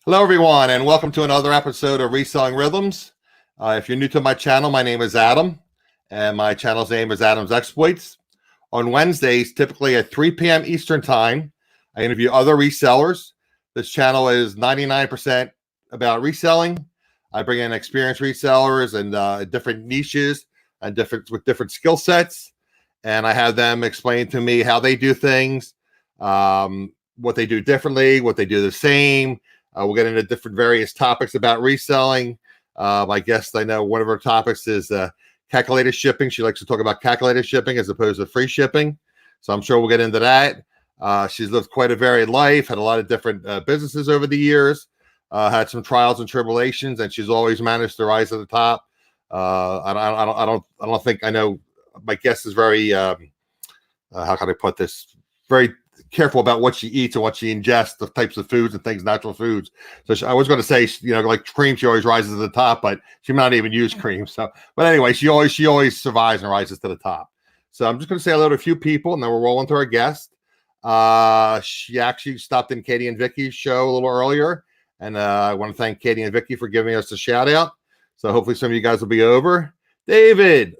Hello, everyone, and welcome to another episode of Reselling Rhythms. If you're new to my channel, my name is Adam, and my channel's name is Adam's Exploits. On Wednesdays, typically at 3 p.m. Eastern Time, I interview other resellers. This channel is 99% about reselling. I bring in experienced resellers and different niches and with different skill sets, and I have them explain to me how they do things, what they do differently, what they do the same. We'll get into different various topics about reselling. My guest, I know one of her topics is calculated shipping. She likes to talk about calculated shipping as opposed to free shipping. So I'm sure we'll get into that. She's lived quite a varied life, had a lot of different businesses over the years, had some trials and tribulations, and she's always managed to rise to the top. I don't think I know. My guest is very, how can I put this? Very careful about what she eats and what she ingests, the types of foods and things, natural foods. So I was going to say, like cream, she always rises to the top, but she might not even use cream. So, but anyway, she always survives and rises to the top. So I'm just going to say hello to a few people, and then we'll roll into our guest. She actually stopped in Katie and Vicky's show a little earlier, and I want to thank Katie and Vicky for giving us a shout out. So hopefully some of you guys will be over. David,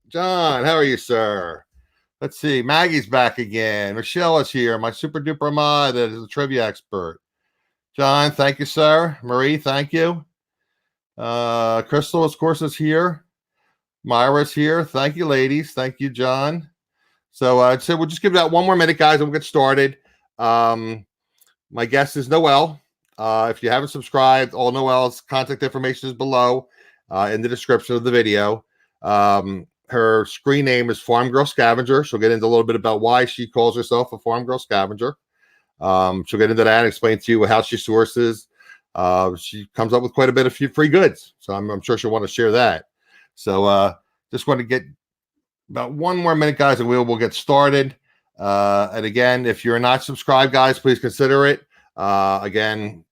John, how are you, sir? Let's see. Maggie's back again. Michelle is here. My super duper mod that is a trivia expert. John, thank you, sir. Marie, thank you. Crystal, of course, is here. Myra's here. Thank you, ladies. Thank you, John. So I'd say we'll just give that one more minute, guys, and we'll get started. My guest is Noel. If you haven't subscribed, all Noel's contact information is below in the description of the video. Her screen name is FarmGurlScavenger. She'll get into a little bit about why she calls herself a FarmGurlScavenger. She'll get into that and explain to you how she sources. She comes up with quite a bit of free goods. So I'm sure she'll want to share that. So just want to get about one more minute, guys, and we'll get started. And again, if you're not subscribed, guys, please consider it. Again,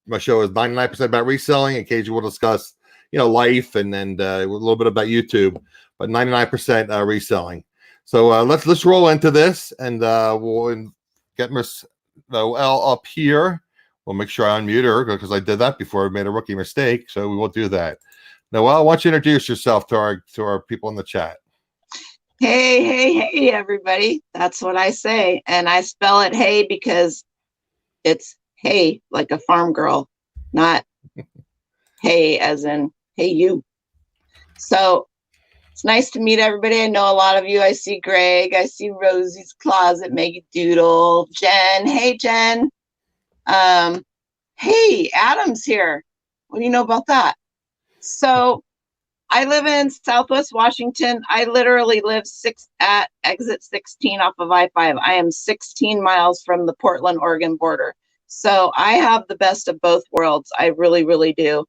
my show is 99% about reselling. Occasionally we'll discuss life and a little bit about YouTube, but 99% reselling. So let's roll into this, and we'll get Miss Noel up here. We'll make sure I unmute her because I did that before I made a rookie mistake. So we won't do that. Noel, I want you to introduce yourself to our people in the chat. Hey, everybody. That's what I say. And I spell it hey because it's hey, like a farm girl, not hey as in hey you. So it's nice to meet everybody. I know a lot of you. I see Greg. I see Rosie's Closet, Maggie Doodle, Jen. Hey, Jen. Hey, Adam's here. What do you know about that? So I live in Southwest Washington. I literally live at exit 16 off of I-5. I am 16 miles from the Portland, Oregon border. So I have the best of both worlds. I really, really do.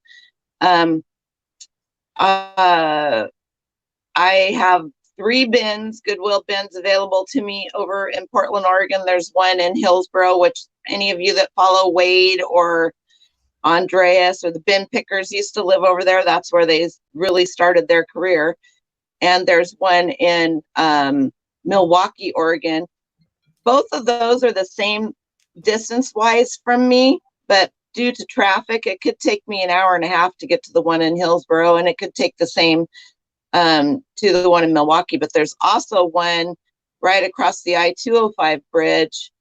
I have 3 bins, Goodwill bins available to me over in Portland, Oregon. There's one in Hillsboro, which any of you that follow Wade or Andreas or the bin pickers used to live over there. That's where they really started their career. And there's one in Milwaukee, Oregon. Both of those are the same distance-wise from me, but due to traffic, it could take me an hour and a half to get to the one in Hillsboro, and it could take the same to the one in Milwaukee. But there's also one right across the I-205 bridge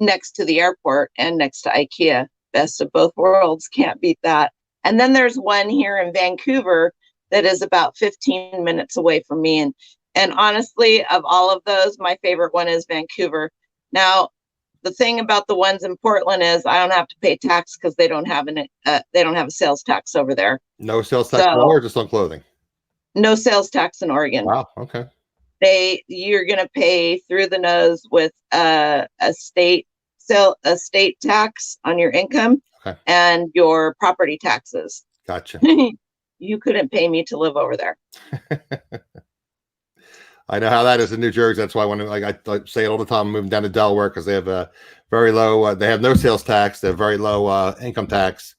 next to the airport and next to IKEA. Best of both worlds, can't beat that. And then there's one here in Vancouver that is about 15 minutes away from me. And honestly, of all of those, my favorite one is Vancouver. Now, the thing about the ones in Portland is I don't have to pay tax because they don't have a sales tax over there. No sales tax or just on clothing? No sales tax in Oregon. Wow. Okay. You're going to pay through the nose with a state tax on your income. Okay. And your property taxes. Gotcha. You couldn't pay me to live over there. I know how that is in New Jersey. That's why I say it all the time. I'm moving down to Delaware because they have a very low. They have no sales tax. They have very low income tax,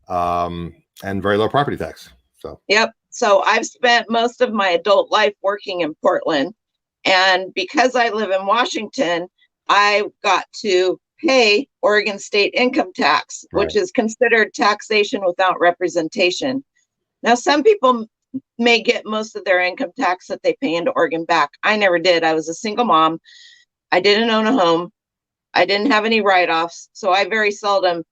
and very low property tax. So. Yep. So I've spent most of my adult life working in Portland, and because I live in Washington, I got to pay Oregon state income tax, which is considered taxation without representation. Now, some people may get most of their income tax that they pay into Oregon back. I never did. I was a single mom. I didn't own a home. I didn't have any write-offs. So I very seldom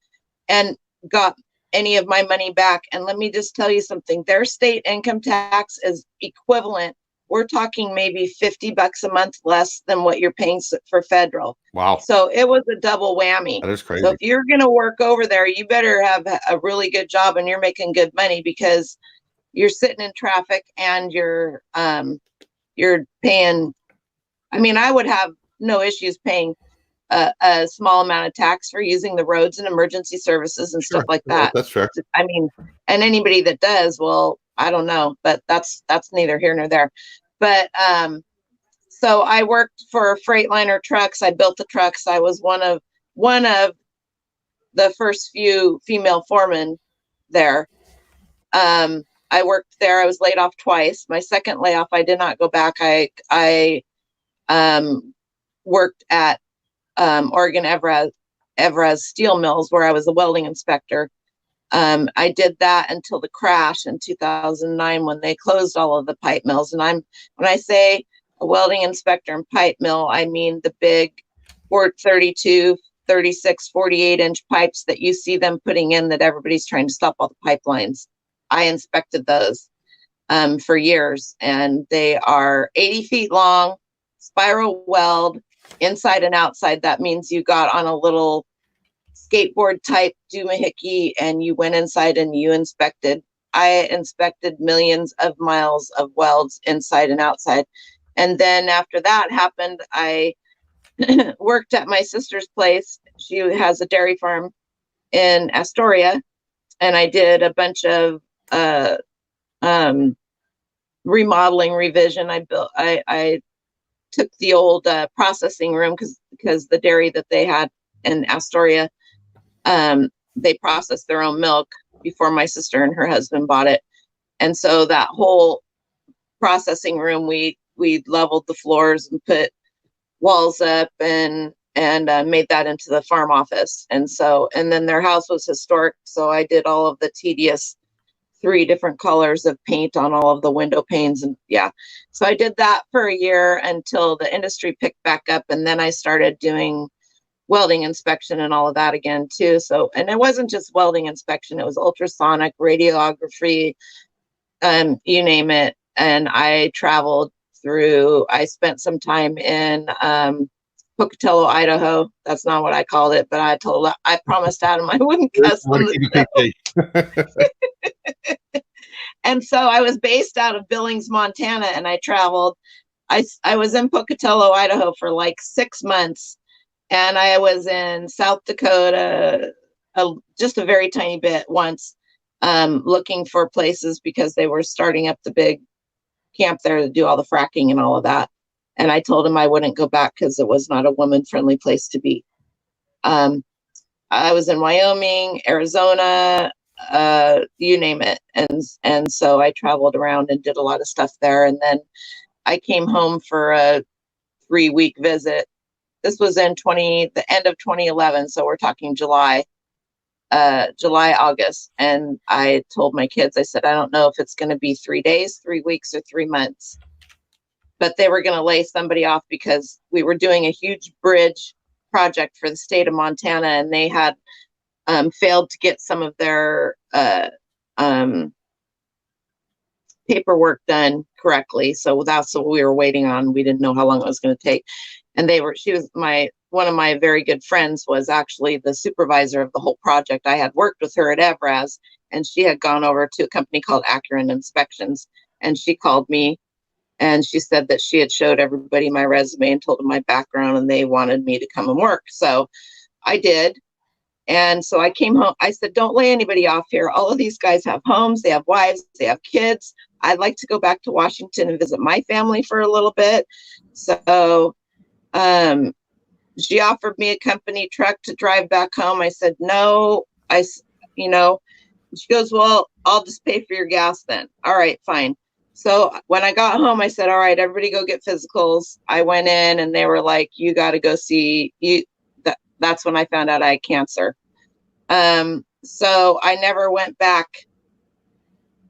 and got any of my money back. And let me just tell you something. Their state income tax is equivalent. We're talking maybe $50 a month less than what you're paying for federal. Wow. So it was a double whammy. That is crazy. So if you're going to work over there, you better have a really good job and you're making good money, because you're sitting in traffic and you're paying. I mean, I would have no issues paying a small amount of tax for using the roads and emergency services and stuff like that. That's fair. I mean, and anybody that does, well, I don't know, but that's neither here nor there. But so I worked for Freightliner trucks. I built the trucks. I was one of the first few female foremen there. I worked there. I was laid off twice. My second layoff, I did not go back. I worked at Oregon Evraz Steel Mills, where I was a welding inspector. I did that until the crash in 2009 when they closed all of the pipe mills. And when I say a welding inspector and pipe mill, I mean the big 32, 36, 48-inch pipes that you see them putting in that everybody's trying to stop all the pipelines. I inspected those for years, and they are 80 feet long, spiral weld, inside and outside. That means you got on a little skateboard type doohickey and you went inside and you inspected. I inspected millions of miles of welds inside and outside. And then after that happened, I worked at my sister's place. She has a dairy farm in Astoria, and I did a bunch of remodeling revision. I took the old processing room because the dairy that they had in Astoria, they processed their own milk before my sister and her husband bought it. And so that whole processing room, we leveled the floors and put walls up and made that into the farm office. And then their house was historic. So I did all of the tedious 3 different colors of paint on all of the window panes. And yeah, so I did that for a year until the industry picked back up. And then I started doing welding inspection and all of that again too. So, and it wasn't just welding inspection, it was ultrasonic, radiography, you name it. And I traveled through, I spent some time in Pocatello, Idaho. That's not what I called it, but I promised Adam I wouldn't cuss on the show. And so I was based out of Billings, Montana, and I traveled. I was in Pocatello, Idaho for like 6 months, and I was in South Dakota just a very tiny bit once, looking for places because they were starting up the big camp there to do all the fracking and all of that. And I told him I wouldn't go back because it was not a woman-friendly place to be. I was in Wyoming, Arizona, you name it. And so I traveled around and did a lot of stuff there. And then I came home for a 3-week visit. This was in the end of 2011. So we're talking July, August. And I told my kids, I said, I don't know if it's going to be 3 days, 3 weeks, or 3 months. But they were going to lay somebody off because we were doing a huge bridge project for the state of Montana, and they had failed to get some of their paperwork done correctly. So that's what we were waiting on. We didn't know how long it was going to take. And one of my very good friends was actually the supervisor of the whole project. I had worked with her at Evraz, and she had gone over to a company called Accurate Inspections, and she called me. And she said that she had showed everybody my resume and told them my background, and they wanted me to come and work. So I did. And so I came home. I said, don't lay anybody off here. All of these guys have homes. They have wives. They have kids. I'd like to go back to Washington and visit my family for a little bit. So she offered me a company truck to drive back home. I said, no. She goes, well, I'll just pay for your gas then. All right, fine. So when I got home, I said, all right, everybody go get physicals. I went in and they were like, you got to go see the that's when I found out I had cancer. So I never went back.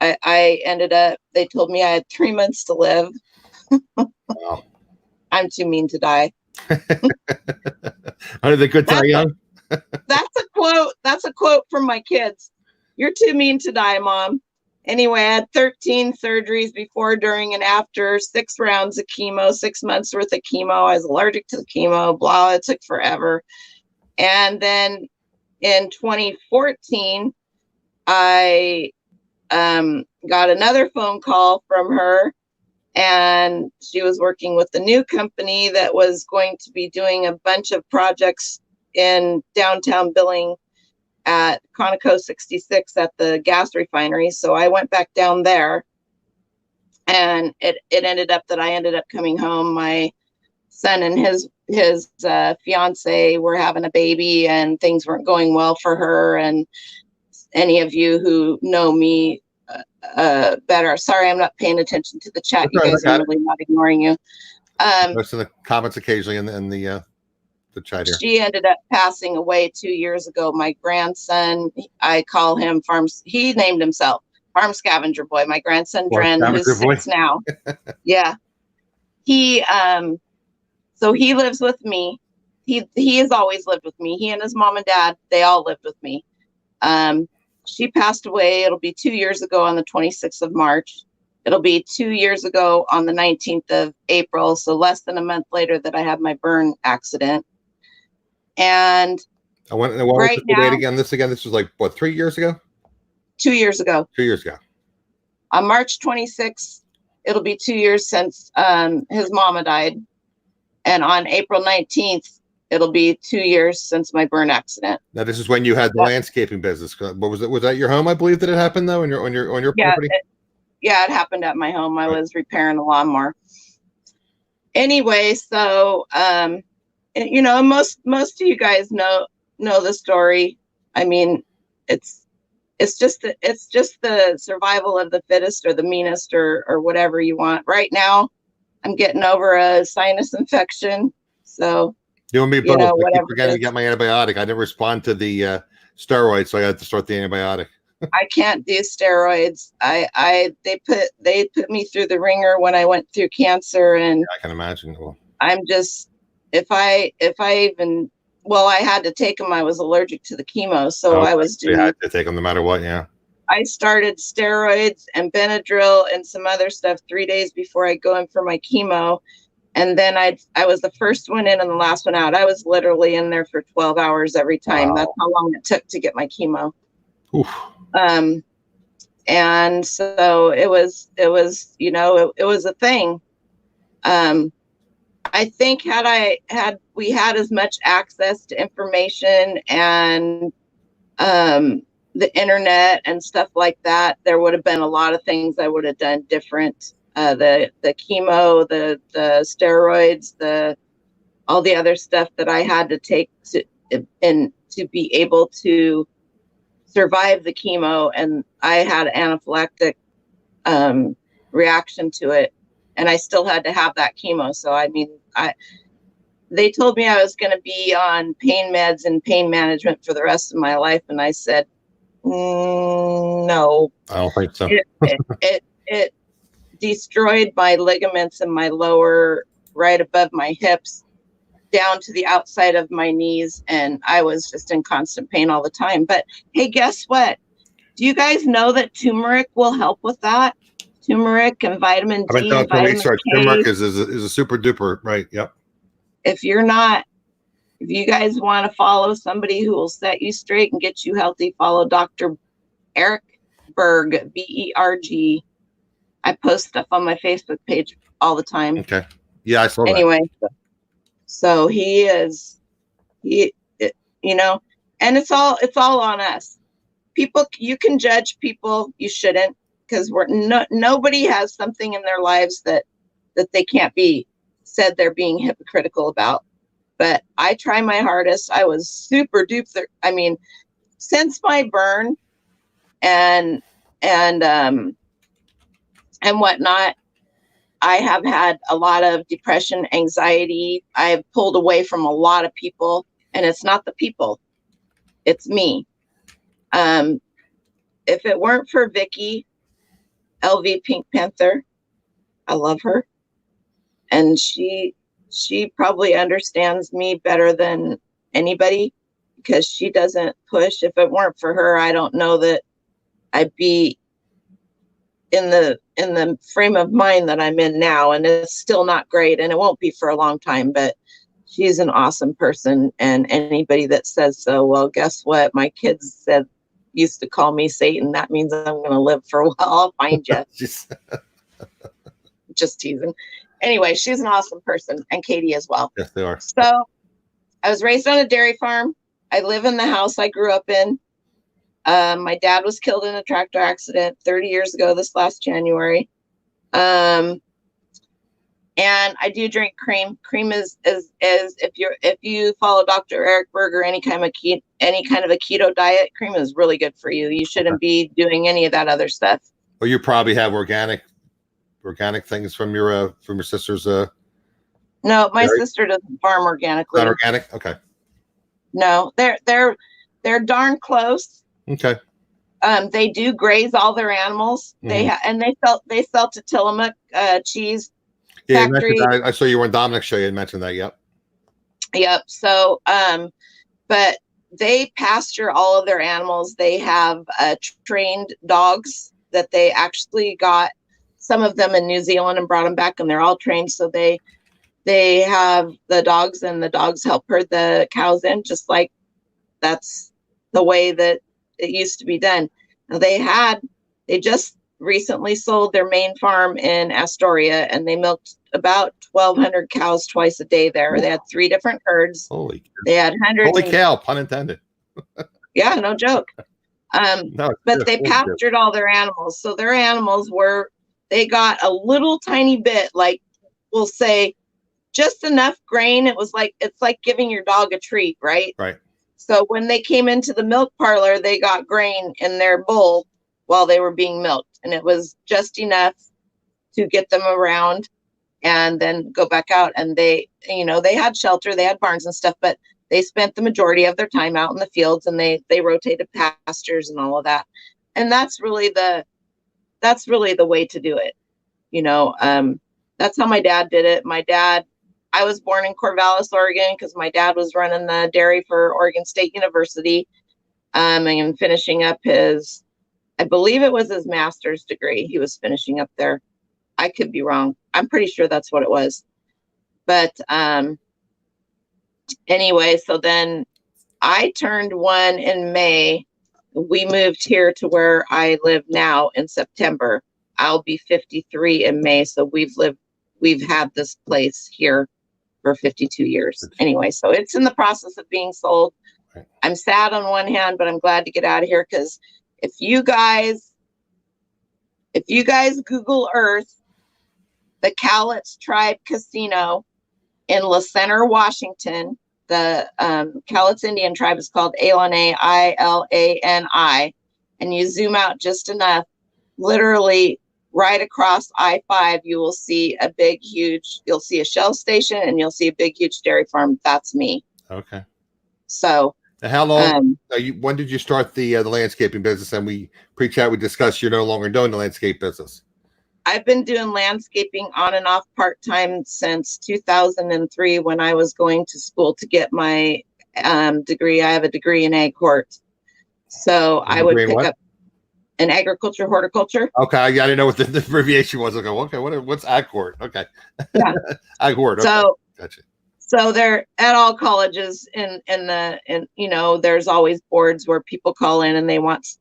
I ended up, they told me I had 3 months to live. Wow. I'm too mean to die. Are they good die young? That's a quote from my kids. You're too mean to die, Mom. Anyway, I had 13 surgeries before, during, and after, 6 rounds of chemo, 6 months worth of chemo. I was allergic to the chemo, blah, it took forever. And then in 2014, I got another phone call from her, and she was working with a new company that was going to be doing a bunch of projects in downtown Billing at Conoco 66 at the gas refinery. So I went back down there, and it ended up that I ended up coming home. My son and his fiance were having a baby, and things weren't going well for her. And any of you who know me better, sorry, I'm not paying attention to the chat. You guys are really not ignoring you. Most of the comments occasionally in the chat here. She ended up passing away 2 years ago. My grandson, I call him he named himself FarmScavenger Boy. My grandson Dren, who's 6 now. Yeah. He so he lives with me. He has always lived with me. He and his mom and dad, they all lived with me. She passed away. It'll be 2 years ago on the 26th of March. It'll be 2 years ago on the 19th of April. So less than a month later that I had my burn accident. And right now, this was like, what, 3 years ago? 2 years ago. 2 years ago. On March 26th, it'll be 2 years since his mama died. And on April 19th, it'll be 2 years since my burn accident. Now, this is when you had the landscaping business. What was it? Was that your home? I believe that it happened though, on your property. It happened at my home. I was repairing a lawnmower. Anyway, so most of you guys know the story. I mean, it's just the survival of the fittest, or the meanest, or whatever you want. Right now, I'm getting over a sinus infection, so. You and me both. I keep forgetting to get my antibiotic. I didn't respond to the steroids, so I had to start the antibiotic. I can't do steroids. They put me through the ringer when I went through cancer, and yeah, I can imagine. Well, I'm just I had to take them. I was allergic to the chemo, so I was doing. You had to take them no matter what. Yeah. I started steroids and Benadryl and some other stuff 3 days before I go in for my chemo. And then I was the first one in and the last one out. I was literally in there for 12 hours every time. Wow. That's how long it took to get my chemo. Oof. And so it was a thing. I think had we had as much access to information and the internet and stuff like that, there would have been a lot of things I would have done different. The chemo, the steroids, all the other stuff that I had to take to be able to survive the chemo, and I had an anaphylactic reaction to it, and I still had to have that chemo. So I mean, they told me I was going to be on pain meds and pain management for the rest of my life, and I said, no. I don't think so. It destroyed my ligaments in my lower, right above my hips, down to the outside of my knees, and I was just in constant pain all the time. But hey, guess what? Do you guys know that turmeric will help with that? Turmeric and vitamin D. I've been doing some research. Turmeric is a super duper, right? Yep. If you guys want to follow somebody who will set you straight and get you healthy, follow Dr. Eric Berg, Berg. I post stuff on my Facebook page all the time. Okay. Yeah, I saw that. Anyway, so and it's all on us. People, you can judge people, you shouldn't, because nobody has something in their lives that they can't be said they're being hypocritical about. But I try my hardest. I was super duper. I mean, since my burn and whatnot, I have had a lot of depression, anxiety. I've pulled away from a lot of people. And it's not the people, it's me. If it weren't for Vicky, LV Pink Panther, I love her. And she probably understands me better than anybody because she doesn't push. If it weren't for her, I don't know that I'd be in the frame of mind that I'm in now. And it's still not great, and it won't be for a long time, but she's an awesome person. And anybody that says so, well, guess what? My kids used to call me Satan. That means I'm going to live for a while. I'll find you. Just teasing. Anyway, she's an awesome person, and Katie as well. Yes, they are. So I was raised on a dairy farm. I live in the house I grew up in. My dad was killed in a tractor accident 30 years ago this last January. And I do drink cream. Cream is if you follow Dr. Eric Berger, any kind of a keto diet, cream is really good for you. You shouldn't be doing any of that other stuff. Well, you probably have organic things from your sister's. No, my sister doesn't farm organically. Not organic. Okay. No, they're darn close. Okay. They do graze all their animals. Mm-hmm. They sell to Tillamook cheese. Yeah, factory. I saw you were on Dominic's show. You had mentioned that. Yep. Yep. So, but they pasture all of their animals. They have trained dogs that they actually got some of them in New Zealand and brought them back, and they're all trained. So they have the dogs, and the dogs help herd the cows in, just like that's the way that it used to be done. Now they just recently sold their main farm in Astoria, and they milked about 1,200 cows twice a day there. They had 3 different herds. They had hundreds. Holy cow, pun intended. Yeah, no joke. But they pastured all their animals. So their animals they got a little tiny bit, like we'll say just enough grain. It's like giving your dog a treat, right? Right. So when they came into the milk parlor, they got grain in their bowl while they were being milked. And it was just enough to get them around and then go back out. And they had shelter, they had barns and stuff, but they spent the majority of their time out in the fields, and they rotated pastures and all of that. And that's really the way to do it. That's how my dad did it. I was born in Corvallis, Oregon, because my dad was running the dairy for Oregon State University, and finishing up I believe it was his master's degree. He was finishing up there. I could be wrong. I'm pretty sure that's what it was. But anyway, so then I turned 1 in May. We moved here to where I live now in September. I'll be 53 in May. So we've had this place here for 52 years. Anyway, so it's in the process of being sold. Right. I'm sad on one hand, but I'm glad to get out of here, because if you guys Google Earth, the Cowlitz Tribe Casino in La Center, Washington, the Cowlitz Indian tribe is called Ailani, Ilani, and you zoom out just enough, literally right across I-5, you will see you'll see a Shell station, and you'll see a big, huge dairy farm. That's me. Okay. So how long, when did you start the landscaping business? And we pre-chat, we discussed you're no longer doing the landscape business. I've been doing landscaping on and off part-time since 2003, when I was going to school to get my degree. I have a degree in ag hort. So I would pick up in agriculture, horticulture. Okay. I didn't know what the abbreviation was. Okay. What's ag hort? Okay. Yeah. Ag hort. Okay. So gotcha. So they're at all colleges, and there's always boards where people call in and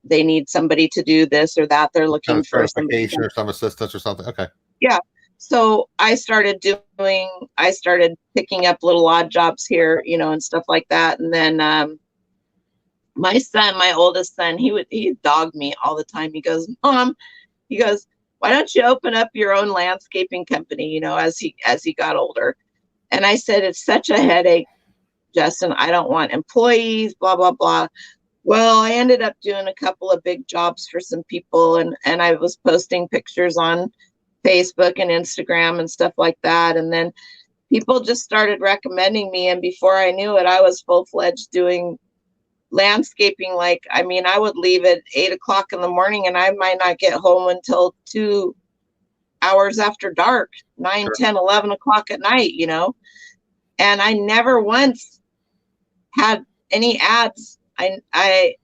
they need somebody to do this or that. They're looking for certification or some assistance or something. Okay. Yeah. So I started picking up little odd jobs here, and stuff like that. And then my oldest son, he dogged me all the time. He goes, Mom, why don't you open up your own landscaping company, as he got older. And I said, it's such a headache, Justin. I don't want employees, blah, blah, blah. Well, I ended up doing a couple of big jobs for some people, and I was posting pictures on Facebook and Instagram and stuff like that. And then people just started recommending me. And before I knew it, I was full-fledged doing landscaping. Like, I mean, I would leave at 8 o'clock in the morning and I might not get home until 2 hours after dark, 9, Sure. 10, 11 o'clock at night, you know? And I never once had any ads. I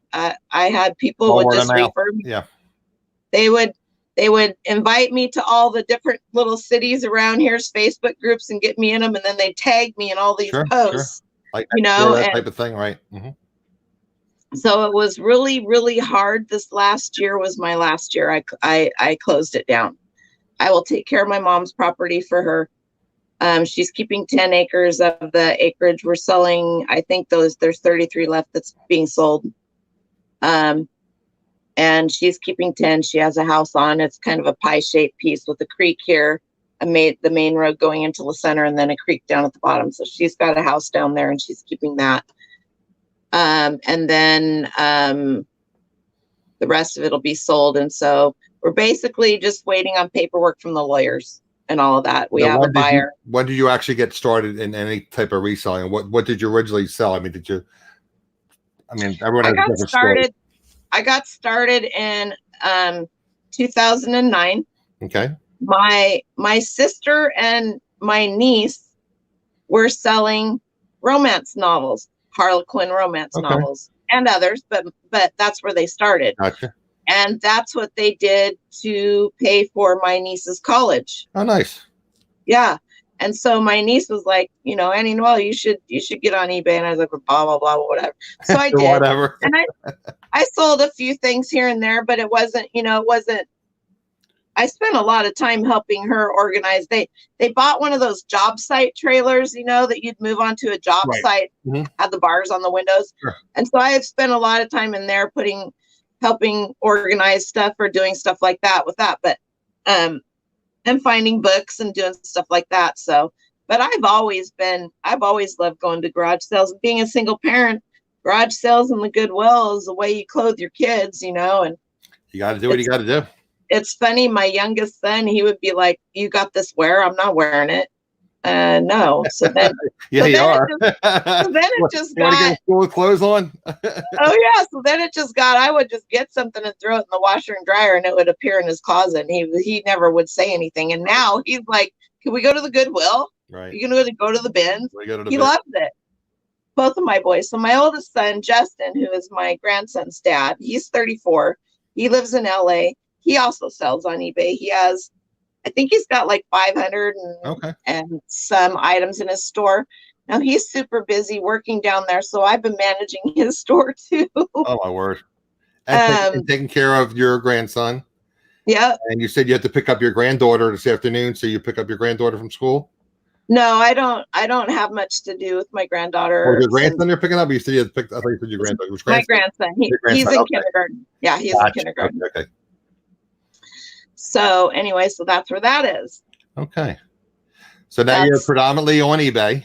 had people All would word of just mouth. refer me. Yeah. They would invite me to all the different little cities around here's Facebook groups and get me in them, and then they tag me in all these Sure. posts, Like, you know, that and type of thing, right? Mm-hmm. so it was really, really hard. This last year was my last year. I closed it down. I will take care of my mom's property for her. She's keeping 10 acres of the acreage. We're selling, I think there's 33 left that's being sold. And she's keeping 10. She has a house on. It's kind of a pie-shaped piece with a creek here, the main road going into the center, and then a creek down at the bottom. So she's got a house down there, and she's keeping that. And then the rest of it will be sold. And so we're basically just waiting on paperwork from the lawyers and all of that. We have a buyer. When did you actually get started in any type of reselling? What did you originally sell? I mean, everyone has a different story. I got started in 2009. Okay. My sister and my niece were selling romance novels, Harlequin romance novels, and others, but that's where they started. Gotcha. And that's what they did to pay for my niece's college. Oh, nice. Yeah. And so my niece was like, you know, Annie Noel, you should get on eBay. And I was like, blah, blah, blah, whatever. So I did. Whatever. And I sold a few things here and there, but it wasn't, I spent a lot of time helping her organize. They bought one of those job site trailers, that you'd move onto a job site, had the bars on the windows. Sure. And so I have spent a lot of time in there helping organize stuff or doing stuff like that with that. But, and finding books and doing stuff like that. So, but I've always loved going to garage sales. Being a single parent, garage sales and the Goodwill is the way you clothe your kids, and you got to do what you got to do. It's funny. My youngest son, he would be like, "You got this wear? I'm not wearing it." No. So then, yeah, so you are. So then it just got. Want to get school clothes on? Oh yeah. So then it just got. I would just get something and throw it in the washer and dryer, and it would appear in his closet. And he never would say anything. And now he's like, "Can we go to the Goodwill? Right. You gonna go to the bins?" He loves it. Both of my boys. So my oldest son, Justin, who is my grandson's dad, he's 34. He lives in LA. He also sells on eBay. He has, I think he's got like 500 and some items in his store. Now he's super busy working down there. So I've been managing his store too. Oh my word. And taking care of your grandson. Yeah. And you said you had to pick up your granddaughter this afternoon. So you pick up your granddaughter from school? No, I don't have much to do with my granddaughter. Or your grandson you're picking up? You said you had to pick, I thought you said your granddaughter. My grandson. He's in kindergarten. Yeah, he's in kindergarten. Okay. So anyway, so that's where that is. Okay. So now you're predominantly on eBay.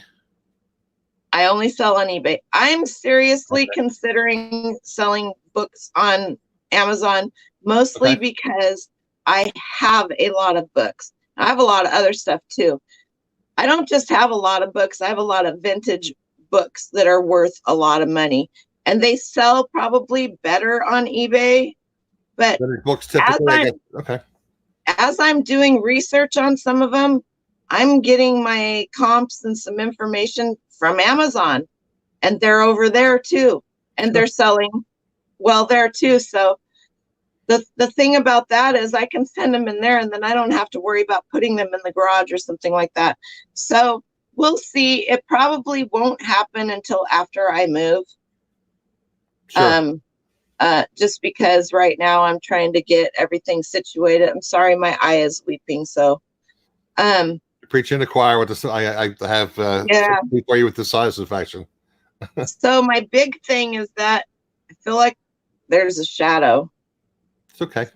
I only sell on eBay. I'm seriously considering selling books on Amazon, mostly because I have a lot of books. I have a lot of other stuff too. I don't just have a lot of books. I have a lot of vintage books that are worth a lot of money, and they sell probably better on eBay. But books typically, as I'm doing research on some of them, I'm getting my comps and some information from Amazon, and they're over there too, and they're selling well there too. So the thing about that is I can send them in there, and then I don't have to worry about putting them in the garage or something like that. So we'll see. It probably won't happen until after I move. Sure. Just because right now I'm trying to get everything situated. I'm sorry, my eye is weeping. So, preaching to the choir with this. I have for you with the satisfaction. So my big thing is that I feel like there's a shadow. It's okay.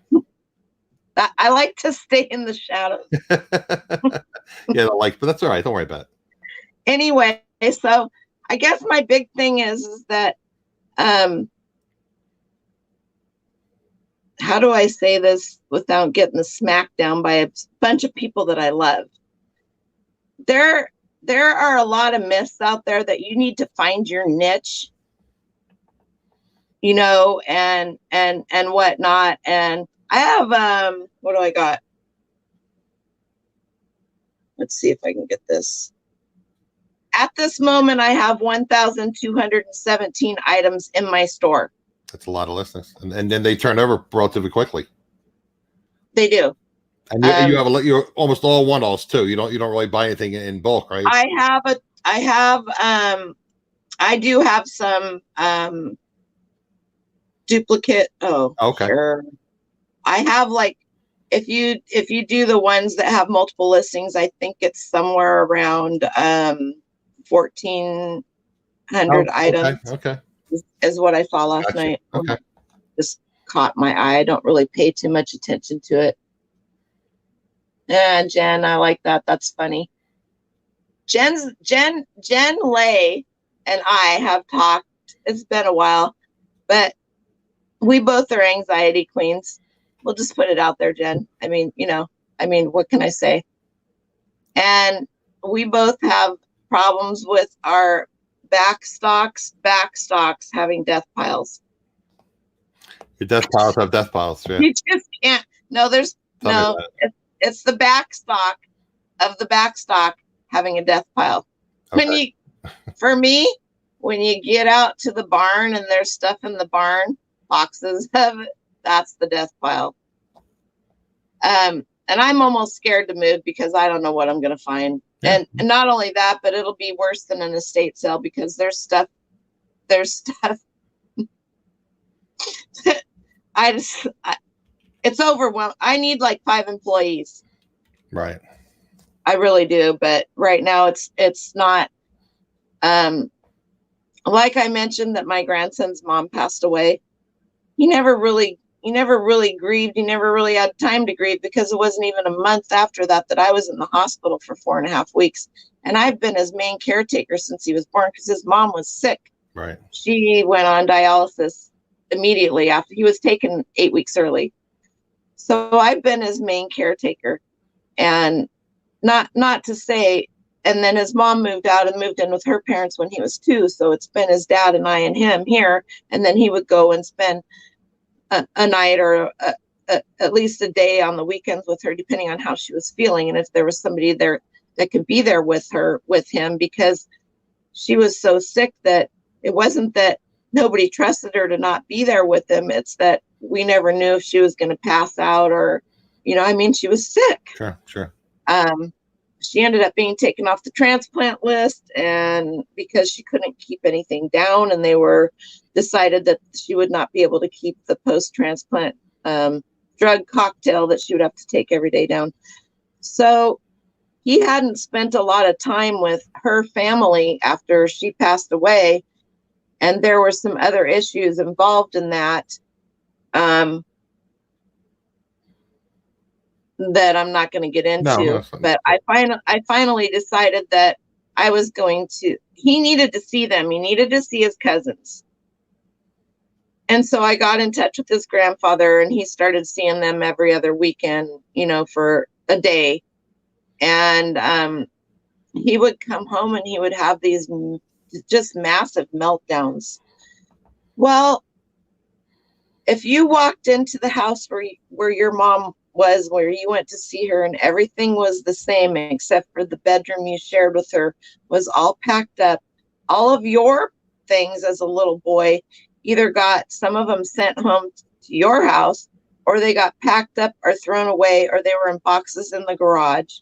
I like to stay in the shadows. Yeah, but that's all right. Don't worry about it. Anyway, so I guess my big thing is that how do I say this without getting the smack down by a bunch of people that I love? There there are a lot of myths out there that you need to find your niche, you know, and whatnot. And I have what do I got? Let's see if I can get this. At this moment, I have 1,217 items in my store. That's a lot of listings, and then they turn over relatively quickly. They do. And you almost all one-alls too. You don't really buy anything in bulk, right? I do have some duplicate. Oh, okay. Sure. I have like, if you do the ones that have multiple listings, I think it's somewhere around 1,400 items. Okay. Is what I saw last night. Okay. Just caught my eye. I don't really pay too much attention to it. And Jen, I like that. That's funny. Jen Lay and I have talked. It's been a while, but we both are anxiety queens. We'll just put it out there, Jen. I mean, what can I say? And we both have problems with our backstocks having death piles. Your death piles have death piles. Yeah. You just can't. No, it's the backstock of the backstock having a death pile. Okay. When you get out to the barn and there's stuff in the barn, boxes of it, that's the death pile. And I'm almost scared to move because I don't know what I'm going to find. Yeah. And not only that, but it'll be worse than an estate sale because there's stuff. It's overwhelming. I need like 5 employees. Right. I really do. But right now it's not, like I mentioned that my grandson's mom passed away. He never really grieved. He never really had time to grieve because it wasn't even a month after that I was in the hospital for 4.5 weeks. And I've been his main caretaker since he was born because his mom was sick. Right. She went on dialysis immediately after he was taken 8 weeks early. So I've been his main caretaker, and not to say, and then his mom moved out and moved in with her parents when he was 2. So it's been his dad and I and him here. And then he would go and spend a night or at least a day on the weekends with her, depending on how she was feeling. And if there was somebody there that could be there with him, because she was so sick that it wasn't that nobody trusted her to not be there with him. It's that we never knew if she was going to pass out or, she was sick. Sure. She ended up being taken off the transplant list, and because she couldn't keep anything down, and they decided that she would not be able to keep the post-transplant drug cocktail that she would have to take every day down. So he hadn't spent a lot of time with her family after she passed away. And there were some other issues involved in that that I'm not going to get into. No, but I finally decided that I was going to. He needed to see them. He needed to see his cousins. And so I got in touch with his grandfather, and he started seeing them every other weekend, for a day. And he would come home and he would have these just massive meltdowns. Well, if you walked into the house where your mom was, where you went to see her, and everything was the same except for the bedroom you shared with her was all packed up, all of your things as a little boy either got, some of them sent home to your house, or they got packed up or thrown away, or they were in boxes in the garage.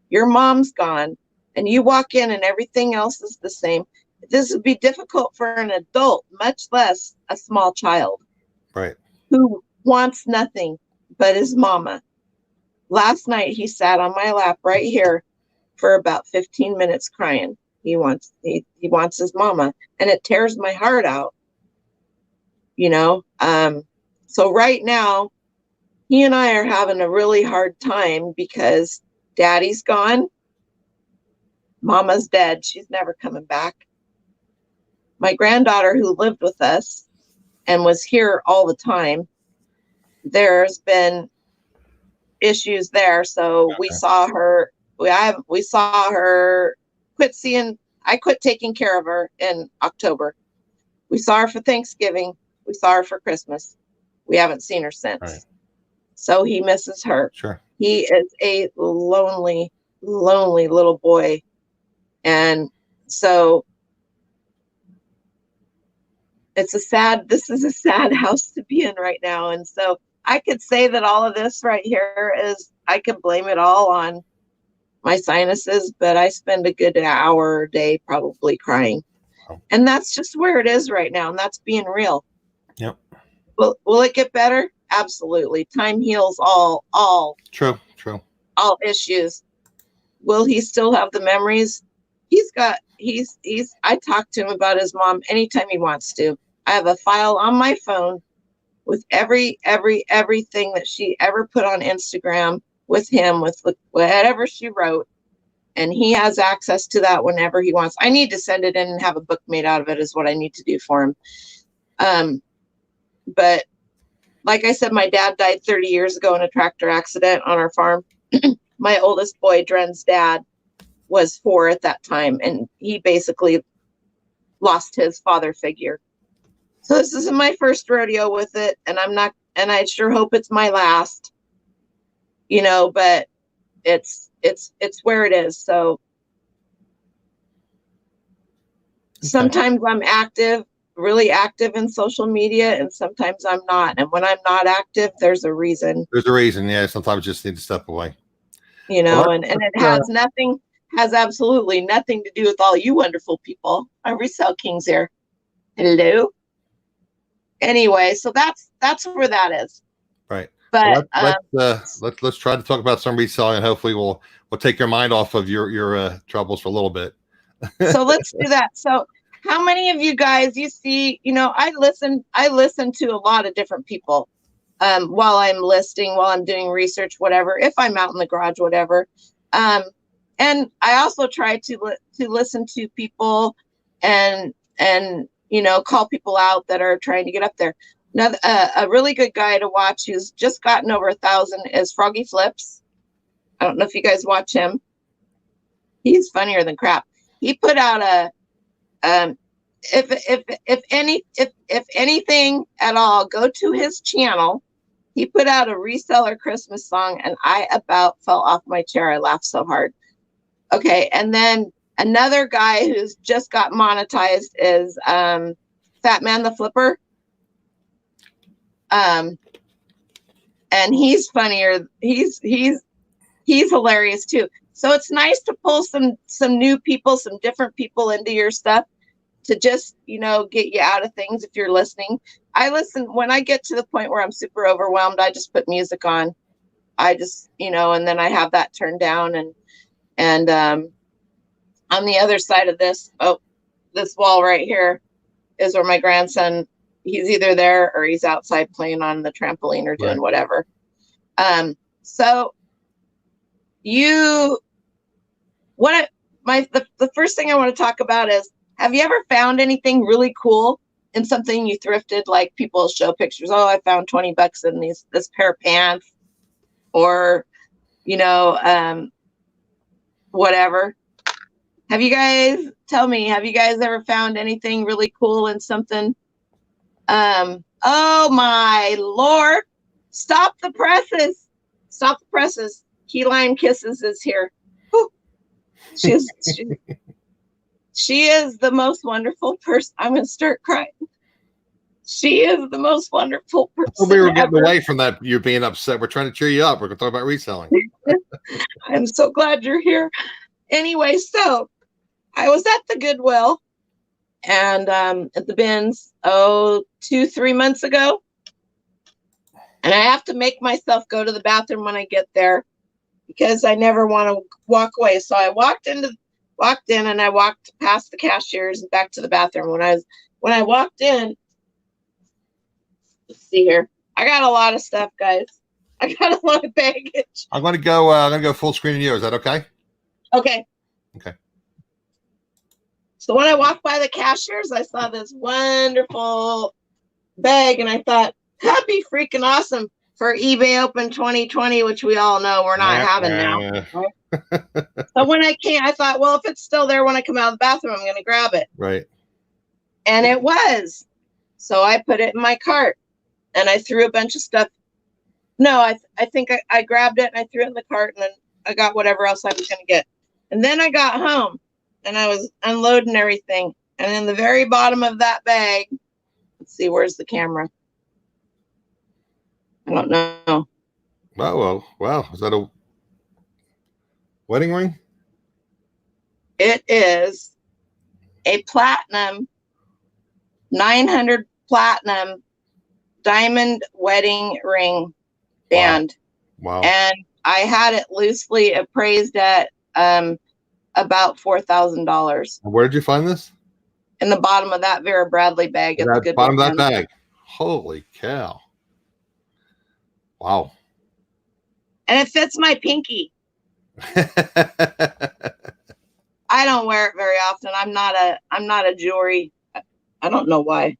Your mom's gone, and you walk in and everything else is the same. This would be difficult for an adult, much less a small child. Right. Who wants nothing but his mama. Last night he sat on my lap right here for about 15 minutes crying. He wants his mama, and it tears my heart out. So right now he and I are having a really hard time because daddy's gone. Mama's dead. She's never coming back. My granddaughter, who lived with us and was here all the time, there's been issues there. So we saw her I quit taking care of her in October. We saw her for Thanksgiving. We saw her for Christmas. We haven't seen her since. Right. So he misses her. Sure. He is a lonely, lonely little boy. And so this is a sad house to be in right now. And so I could say that all of this right here is, I could blame it all on my sinuses, but I spend a good hour a day probably crying. Wow. And that's just where it is right now. And that's being real. Yep. Will it get better? Absolutely. Time heals all True. all issues. Will he still have the memories? I talk to him about his mom anytime he wants to. I have a file on my phone with everything that she ever put on Instagram with him, with whatever she wrote. And he has access to that whenever he wants. I need to send it in and have a book made out of it is what I need to do for him. But like I said, my dad died 30 years ago in a tractor accident on our farm. My oldest boy, Dren's dad, was 4 at that time. And he basically lost his father figure. So this isn't my first rodeo with it. And I sure hope it's my last, but it's where it is. So sometimes I'm really active in social media, and sometimes I'm not. And when I'm not active, there's a reason. There's a reason. Yeah. Sometimes you just need to step away. And it has absolutely nothing to do with all you wonderful people. Our Resell Kings here. Hello. Anyway, so that's where that is. Right. But let's try to talk about some reselling, and hopefully we'll take your mind off of your troubles for a little bit. So let's do that. So how many of you guys, you see, I listen to a lot of different people while I'm listing, while I'm doing research, whatever, if I'm out in the garage, whatever. And I also try to listen to people and call people out that are trying to get up there. Now, a really good guy to watch who's just gotten over 1,000 is Froggy Flips. I don't know if you guys watch him. He's funnier than crap. He put out if anything at all, go to his channel. He put out a reseller Christmas song, and I about fell off my chair. I laughed so hard. Okay, and then another guy who's just got monetized is Fat Man the Flipper. And he's funnier. He's hilarious too. So it's nice to pull some new people, some different people into your stuff to just, get you out of things if you're listening. I listen when I get to the point where I'm super overwhelmed. I just put music on. I just, and then I have that turned down, and on the other side of this wall right here is where my grandson, he's either there or he's outside playing on the trampoline or doing whatever. So the first thing I want to talk about is, have you ever found anything really cool in something you thrifted? Like people show pictures. Oh, I found $20 in this pair of pants, or, whatever. Have you guys ever found anything really cool in something? Oh my Lord, stop the presses. Key Lime Kisses is here. Whew. She is the most wonderful person. I'm going to start crying. She is the most wonderful person. We were getting away from that. You're being upset. We're trying to cheer you up. We're going to talk about reselling. I'm so glad you're here. Anyway, so I was at the Goodwill and at the bins, 2-3 months ago. And I have to make myself go to the bathroom when I get there because I never want to walk away. So I walked in and I walked past the cashiers and back to the bathroom. When I walked in, let's see here. I got a lot of stuff, guys. I got a lot of baggage. I'm gonna go full screen on you. Is that okay? Okay. Okay. So when I walked by the cashiers, I saw this wonderful bag and I thought, that'd be freaking awesome for eBay Open 2020, which we all know we're not having now. Right? So when I came, I thought, well, if it's still there when I come out of the bathroom, I'm going to grab it. Right. And it was. So I put it in my cart and I threw a bunch of stuff. No, I think I grabbed it and I threw it in the cart, and then I got whatever else I was going to get. And then I got home and I was unloading everything. And in the very bottom of that bag, let's see, where's the camera? I don't know. Wow. Is that a wedding ring? It is a platinum, 900 platinum diamond wedding ring band. Wow. And I had it loosely appraised at about $4,000. Where did you find this? In the bottom of that Vera Bradley bag. At the bottom of that bag. Holy cow. Wow. And it fits my pinky. I don't wear it very often. I'm not a jewelry. I don't know why.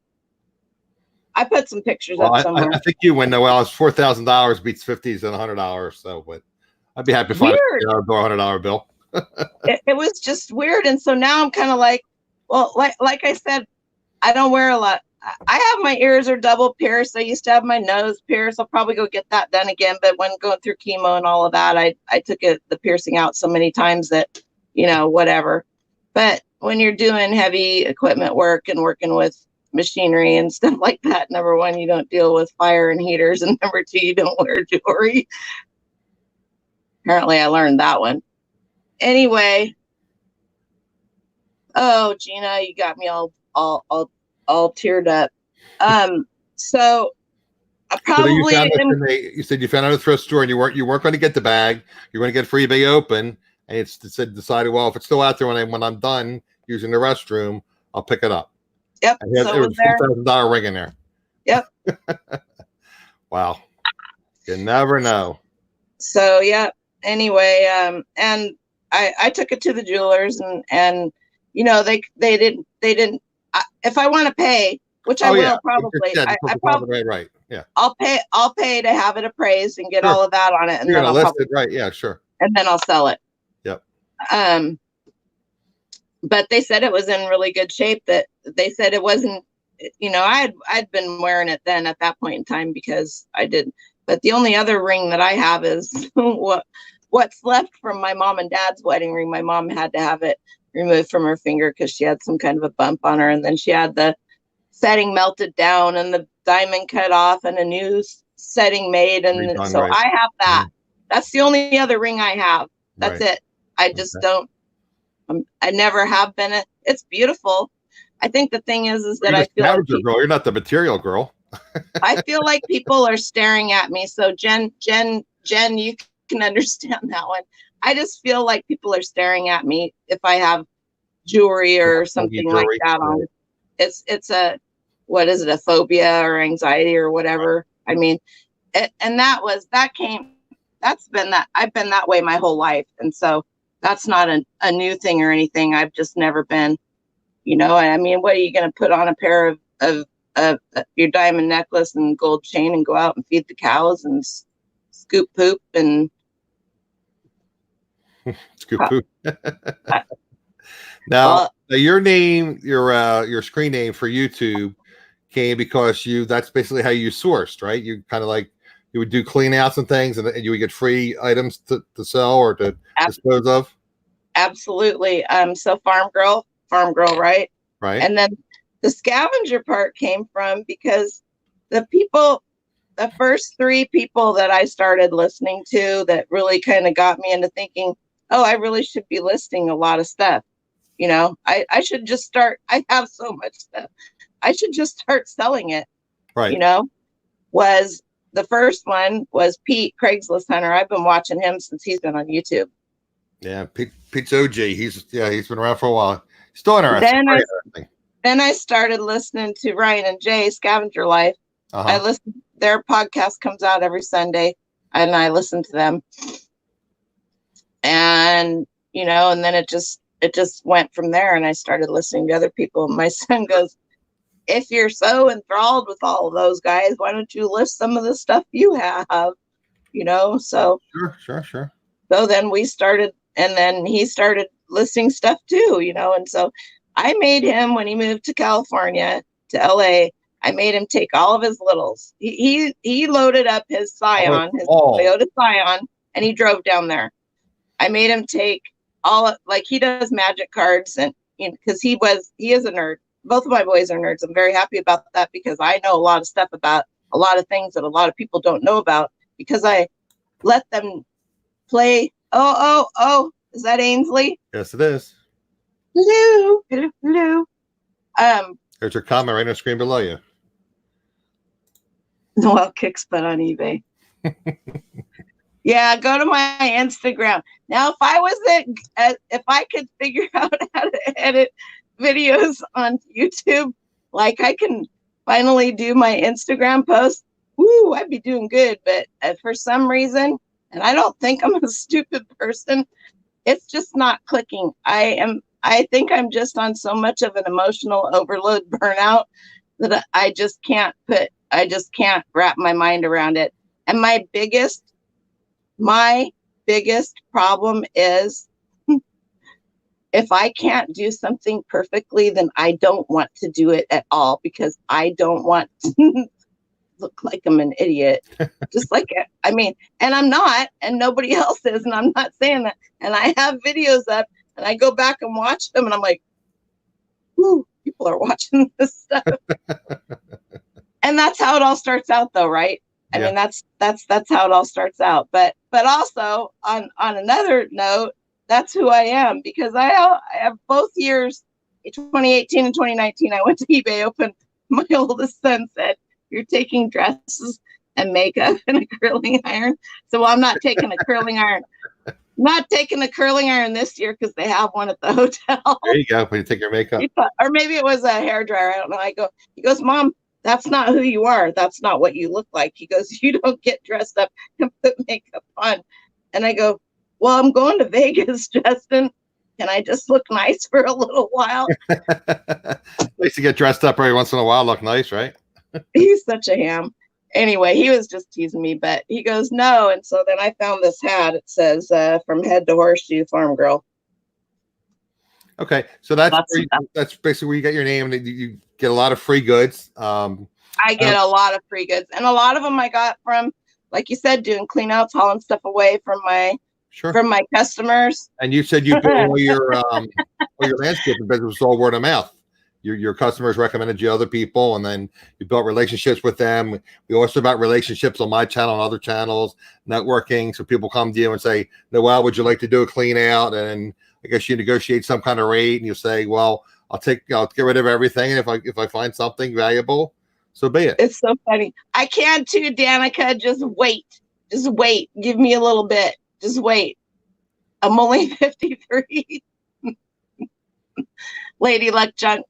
I put some pictures up somewhere. I think you win, Noel. It's $4,000 beats $50s and $100. So, but I'd be happy to find a $100 bill. it was just weird, and so now I'm kind of like, well, like I said, I don't wear a lot. I have my ears are double pierced. I used to have my nose pierced. I'll probably go get that done again. But when going through chemo and all of that, I took the piercing out so many times that, whatever. But when you're doing heavy equipment work and working with machinery and stuff like that, number one, you don't deal with fire and heaters, and number two, you don't wear jewelry. Apparently, I learned that one. Anyway, oh, Gina, you got me all teared up. So I probably you said you found out at a thrift store, and you weren't going to get the bag. You're going to get for eBay Open, and decided, well, if it's still out there when I'm done using the restroom, I'll pick it up. Yep. And there was a $4,000 ring in there. Yep. Wow. You never know. So yeah. Anyway, and I took it to the jewelers, and they didn't. If I want to pay, which I will probably, I probably right. Yeah. I'll pay to have it appraised and get all of that on it, and you're then gonna list it, right? Yeah, sure. And then I'll sell it. Yep. But they said it was in really good shape. That they said it wasn't. I'd been wearing it then at that point in time because I did. But the only other ring that I have is what's left from my mom and dad's wedding ring. My mom had to have it removed from her finger because she had some kind of a bump on her, and then she had the setting melted down and the diamond cut off and a new setting made, and so right. I have that. That's the only other ring I have. That's it. I just don't. I never have been. It's beautiful. I think the thing is that I feel like girl. You're not the material girl. I feel like people are staring at me. So Jen, you can understand that one. I just feel like people are staring at me if I have jewelry or something like that on. It's a, what is it, a phobia or anxiety or whatever. I mean, and I've been that way my whole life. And so that's not a new thing or anything. I've just never been, I mean, what are you going to put on a pair of your diamond necklace and gold chain and go out and feed the cows and scoop poop and scoop poop? Now, your name, your screen name for YouTube came because that's basically how you sourced, right? You kind of like, you would do clean outs and things, and you would get free items to sell or to dispose of. Absolutely. So FarmGurl, right? Right. And then the scavenger part came from because the first three people that I started listening to that really kind of got me into thinking, oh, I really should be listing a lot of stuff. I should just start. I have so much stuff. I should just start selling it. Right. Was the first one was Pete, Craigslist Hunter. I've been watching him since he's been on YouTube. Yeah, Pete's OG. He's been around for a while. Still interesting. Then I started listening to Ryan and Jay, Scavenger Life. Uh-huh. I listen. Their podcast comes out every Sunday, and I listen to them. And and then it just went from there, and I started listening to other people. And my son goes, if you're so enthralled with all of those guys, why don't you list some of the stuff you have, you know? So Sure. so then we started, and then he started listing stuff too, you know? And so I made him, when he moved to California, to LA, I made him take all of his littles. He loaded up his Scion, his Toyota Scion, and he drove down there. I made him take like he does magic cards, and because he is a nerd. Both of my boys are nerds. I'm very happy about that because I know a lot of stuff about a lot of things that a lot of people don't know about because I let them play. Oh, is that Ainsley? Yes, it is. Hello. There's your comment right on the screen below you. Noel kicks butt on eBay. Yeah, go to my Instagram. Now, if I could figure out how to edit videos on YouTube, like I can finally do my Instagram post, woo, I'd be doing good. But for some reason, and I don't think I'm a stupid person, it's just not clicking. I think I'm just on so much of an emotional overload burnout that I just can't wrap my mind around it. And my biggest problem is if I can't do something perfectly, then I don't want to do it at all because I don't want to look like I'm an idiot. Just like, I mean, and I'm not, and nobody else is, and I'm not saying that. And I have videos up and I go back and watch them and I'm like, ooh, people are watching this stuff. And that's how it all starts out though, right? I mean, that's how it all starts out. But also on another note, that's who I am because I have both years, 2018 and 2019, I went to eBay Open. My oldest son said, "You're taking dresses and makeup and a curling iron." So I'm not taking a curling iron. Not taking the curling iron this year because they have one at the hotel. There you go. When you take your makeup. Or maybe it was a hairdryer. I don't know. He goes, "Mom, that's not who you are. That's not what you look like." He goes, "You don't get dressed up and put makeup on." And I go, "Well, I'm going to Vegas, Justin. Can I just look nice for a little while?" At least you get dressed up every once in a while, look nice, right? He's such a ham. Anyway, he was just teasing me, but he goes, "No." And so then I found this hat. It says, "From head to horseshoe, FarmGurl." Okay, so that's basically where you get your name, and you get a lot of free goods. I get a lot of free goods, and a lot of them I got from, like you said, doing clean outs, hauling stuff away from my customers. And you said you built all your landscaping business was all word of mouth. Your customers recommended you other people, and then you built relationships with them. We also about relationships on my channel and other channels, networking. So people come to you and say, "Noel, would you like to do a clean out?" And I guess you negotiate some kind of rate, and you say, "Well, I'll get rid of everything, and if I find something valuable, so be it." It's so funny. I can too, Danica. Just wait. Give me a little bit. Just wait. I'm only 53. Lady Luck Junk.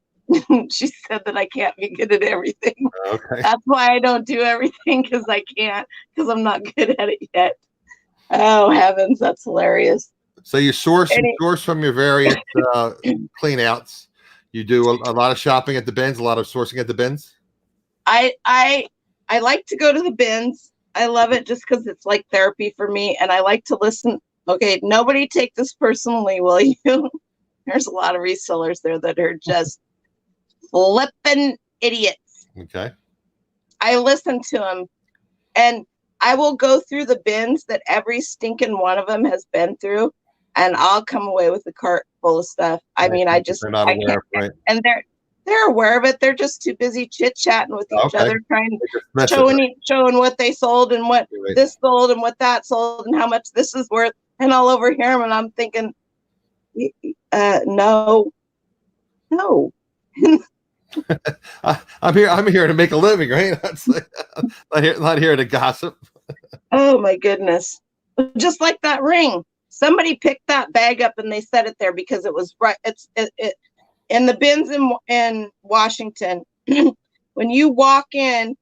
She said that I can't be good at everything. Okay. That's why I don't do everything because I can't, because I'm not good at it yet. Oh heavens, that's hilarious. So you source from your various clean outs. You do a lot of shopping at the bins, a lot of sourcing at the bins. I like to go to the bins. I love it just because it's like therapy for me, and I like to listen. Okay, nobody take this personally, will you? There's a lot of resellers there that are just flipping idiots. Okay. I listen to them, and I will go through the bins that every stinking one of them has been through, and I'll come away with a cart full of stuff. I mean, they're not aware of, right? And they're aware of it. They're just too busy chit-chatting with each other, showing what they sold and what this sold and what that sold and how much this is worth, and I'll overhear them, and I'm thinking, no. I'm here to make a living, right? Not here to gossip. Oh my goodness. Just like that ring. Somebody picked that bag up and they set it there because it was right. It in the bins in Washington. When you walk in,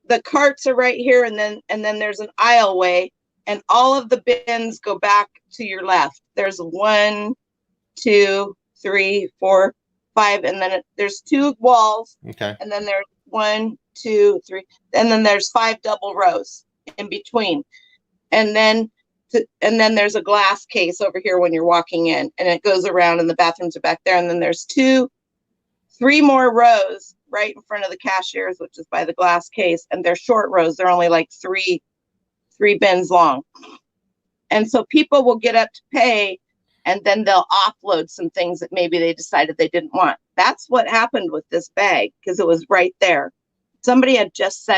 the carts are right here, and then there's an aisleway, and all of the bins go back to your left. There's 1, 2, 3, 4, 5, and then there's 2 walls, Okay. and then there's 1, 2, 3, and then there's 5 double rows in between, and then there's a glass case over here when you're walking in, and it goes around, and the bathrooms are back there, and then there's 3 more rows right in front of the cashiers, which is by the glass case, and they're short rows. They're only like 3 bins long, and so people will get up to pay, and then they'll offload some things that maybe they decided they didn't want. That's what happened with this bag, because it was right there. Somebody had just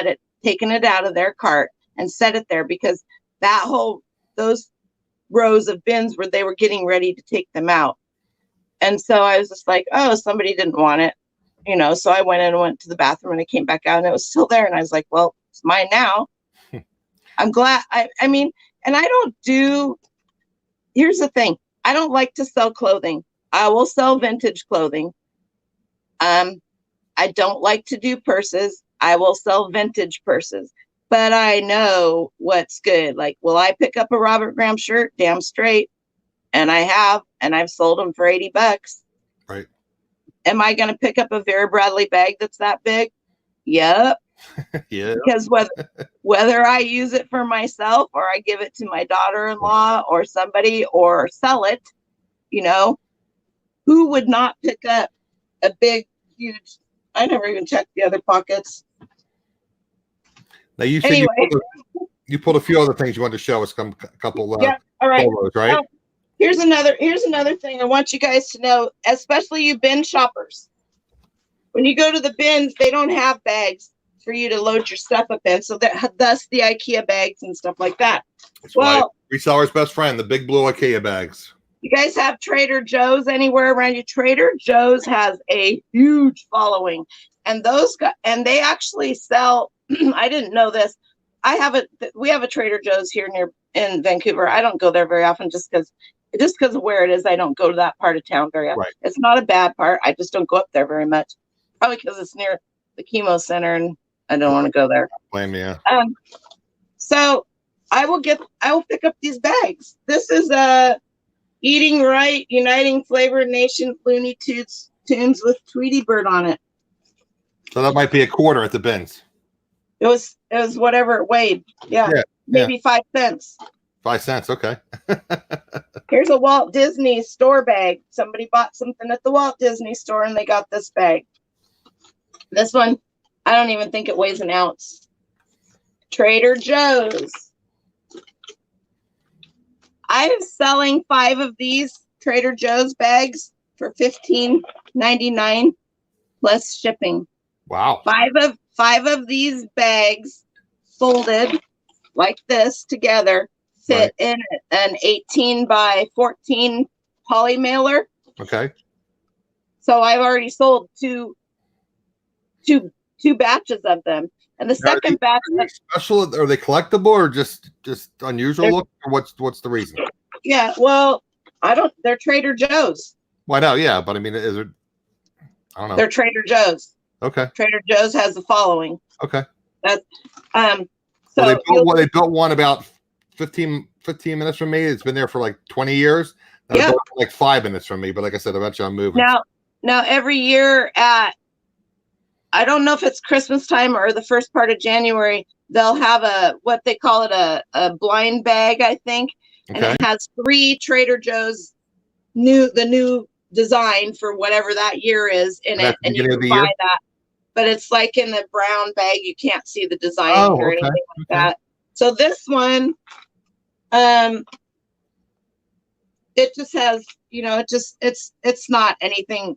taken it out of their cart and set it there, because those rows of bins where they were getting ready to take them out. And so I was just like, oh, somebody didn't want it, so I went to the bathroom, and I came back out, and it was still there. And I was like, well, it's mine now. I'm glad. I mean, and here's the thing. I don't like to sell clothing. I will sell vintage clothing. I don't like to do purses. I will sell vintage purses, but I know what's good. Like, will I pick up a Robert Graham shirt? Damn straight. And I've sold them for $80. Right. Am I going to pick up a Vera Bradley bag that's that big? Yep. Yeah. Because whether I use it for myself, or I give it to my daughter-in-law or somebody, or sell it, who would not pick up a big, huge, I never even checked the other pockets. Now you said anyway, you pulled a few other things you wanted to show us, a couple yeah, all right. photos, right? Here's another thing I want you guys to know, especially you bin shoppers. When you go to the bins, they don't have bags for you to load your stuff up in, so thus the IKEA bags and stuff like that. That's reseller's best friend, the big blue IKEA bags. You guys have Trader Joe's anywhere around you? Trader Joe's has a huge following, and they actually sell. I didn't know this. We have a Trader Joe's here in Vancouver. I don't go there very often, just because of where it is. I don't go to that part of town very often. Right. It's not a bad part. I just don't go up there very much. Probably because it's near the chemo center, and I don't want to go there. Blame me. Yeah. So I will pick up these bags. This is a Eating Right, Uniting Flavor Nation Looney Tunes with Tweety Bird on it. So that might be a quarter at the bins. It was whatever it weighed. Yeah. Maybe 5 cents. 5 cents. Okay. Here's a Walt Disney store bag. Somebody bought something at the Walt Disney store, and they got this bag. This one, I don't even think it weighs an ounce. Trader Joe's. I'm selling 5 of these Trader Joe's bags for $15.99 plus shipping. Wow. 5 of these bags folded like this together fit in an 18 by 14 poly mailer. Okay. So I've already sold two batches of them, and the second batch. Special? Are they collectible or just unusual look? Or what's the reason? Yeah, well, they're Trader Joe's. Well, no, yeah, but I mean, is it? I don't know. They're Trader Joe's. Okay. Trader Joe's has the following. Okay. That's So they built one about 15 minutes from me. It's been there for like 20 years. Yeah. Like 5 minutes from me, but like I said, eventually I'm moving. Now every year I don't know if it's Christmas time or the first part of January, they'll have what they call it a blind bag, I think. Okay. And it has 3 Trader Joe's the new design for whatever that year is in it, and you can buy that. But it's like in the brown bag, you can't see the design or anything like that. So this one, it just has, it's not anything.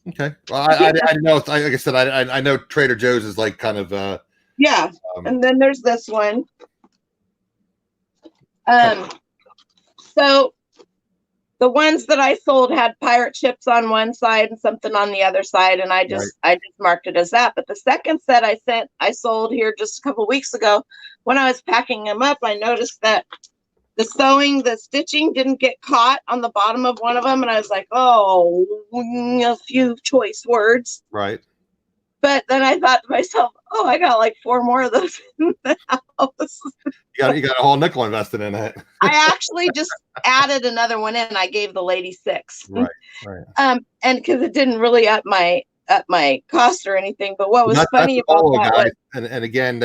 Okay. Well, I know. Like I said, I know Trader Joe's is like kind of. Yeah. And then there's this one. So the ones that I sold had pirate ships on one side and something on the other side, and I just marked it as that. But the second set I sold here just a couple of weeks ago, when I was packing them up, I noticed that the stitching didn't get caught on the bottom of one of them, and I was like, oh, a few choice words. Right. But then I thought to myself, oh, I got like 4 more of those in the house. You got a whole nickel invested in it. I actually just added another one in. I gave the lady 6. Right. And because it didn't really up my cost or anything. But what was That's funny the about bolo, that guys. was, And again,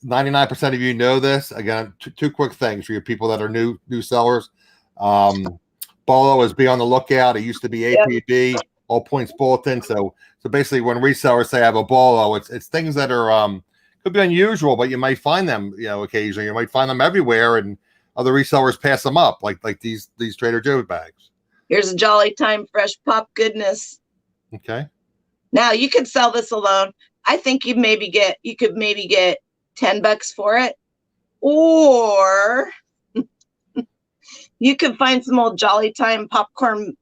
99% of you know this. Again, two quick things for your people that are new sellers. Bolo is be on the lookout. It used to be APB, all points bulletin. So basically, when resellers say I have a bolo, it's things that are could be unusual, but you might find them, occasionally. You might find them everywhere, and other resellers pass them up, like these Trader Joe's bags. Here's a Jolly Time Fresh Pop goodness. Okay. Now you could sell this alone. I think you could maybe get $10 for it, or you could find some old Jolly Time popcorn.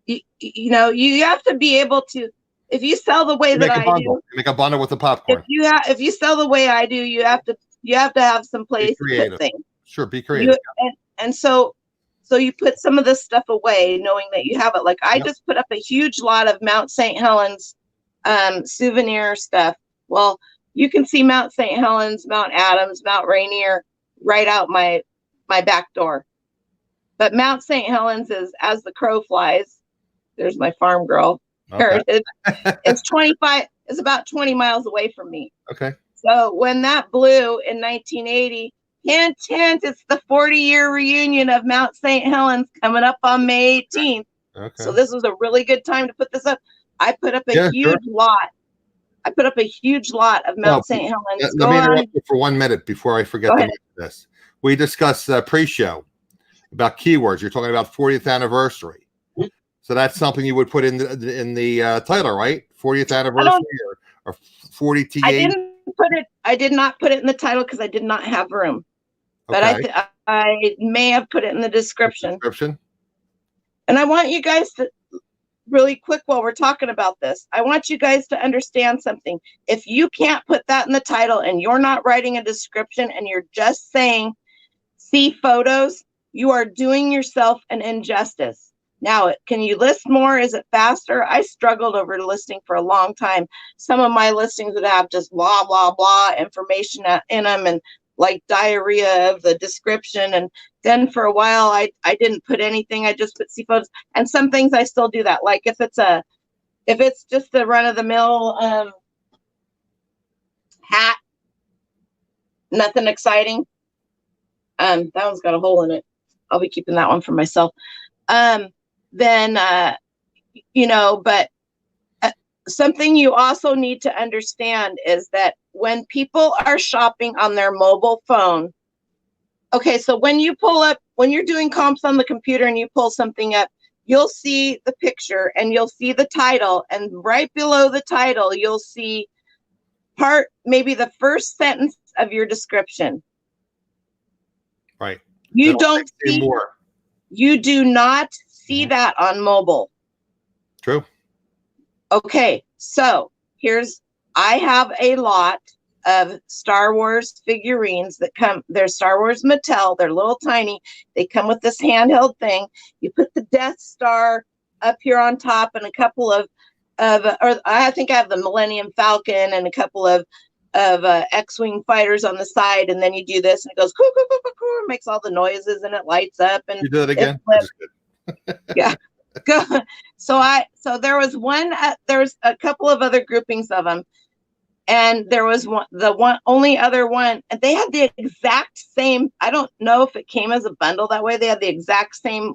You have to be able to, if you sell the way that I do, make a bundle with the popcorn. If you sell the way I do, you have to have some place to put things. Sure, be creative. And so you put some of this stuff away, knowing that you have it. Like I just put up a huge lot of Mount St. Helens souvenir stuff. Well, you can see Mount St. Helens, Mount Adams, Mount Rainier right out my back door. But Mount St. Helens is as the crow flies. There's my FarmGurl. Okay. It's about 20 miles away from me. Okay. So when that blew in 1980, hint, hint, it's the 40-year reunion of Mount St. Helens coming up on May 18th. Okay. So this was a really good time to put this up. I put up a huge lot. I put up a huge lot of Mount St. Helens. Let me interrupt you for 1 minute before I forget to mention this. We discussed pre-show about keywords. You're talking about 40th anniversary. So that's something you would put in the title, right? 40th anniversary or 40 TA. I did not put it in the title because I did not have room. Okay. But I may have put it in the description. And I want you guys to, really quick while we're talking about this, I want you guys to understand something. If you can't put that in the title and you're not writing a description and you're just saying, see photos, you are doing yourself an injustice. Now, can you list more? Is it faster? I struggled over listing for a long time. Some of my listings would have just blah, blah, blah information in them and like diarrhea of the description. And then for a while, I didn't put anything. I just put see photos. And some things I still do that. Like if it's just the run of the mill hat, nothing exciting. That one's got a hole in it. I'll be keeping that one for myself. But something you also need to understand is that when people are shopping on their mobile phone, okay, so when you're doing comps on the computer and you pull something up, you'll see the picture and you'll see the title, and right below the title, you'll see maybe the first sentence of your description. Right. You don't see more. You do not see that on mobile. True. Okay, so I have a lot of Star Wars figurines that they're Star Wars Mattel. They're little tiny. They come with this handheld thing. You put the Death Star up here on top and a couple of or I think I have the Millennium Falcon and a couple of X-Wing fighters on the side, and then you do this and it goes coo, coo, coo, coo, coo, and makes all the noises and it lights up and you do it again. Yeah. So there was one. There's a couple of other groupings of them, and there was only other one, and they had the exact same. I don't know if it came as a bundle that way. They had the exact same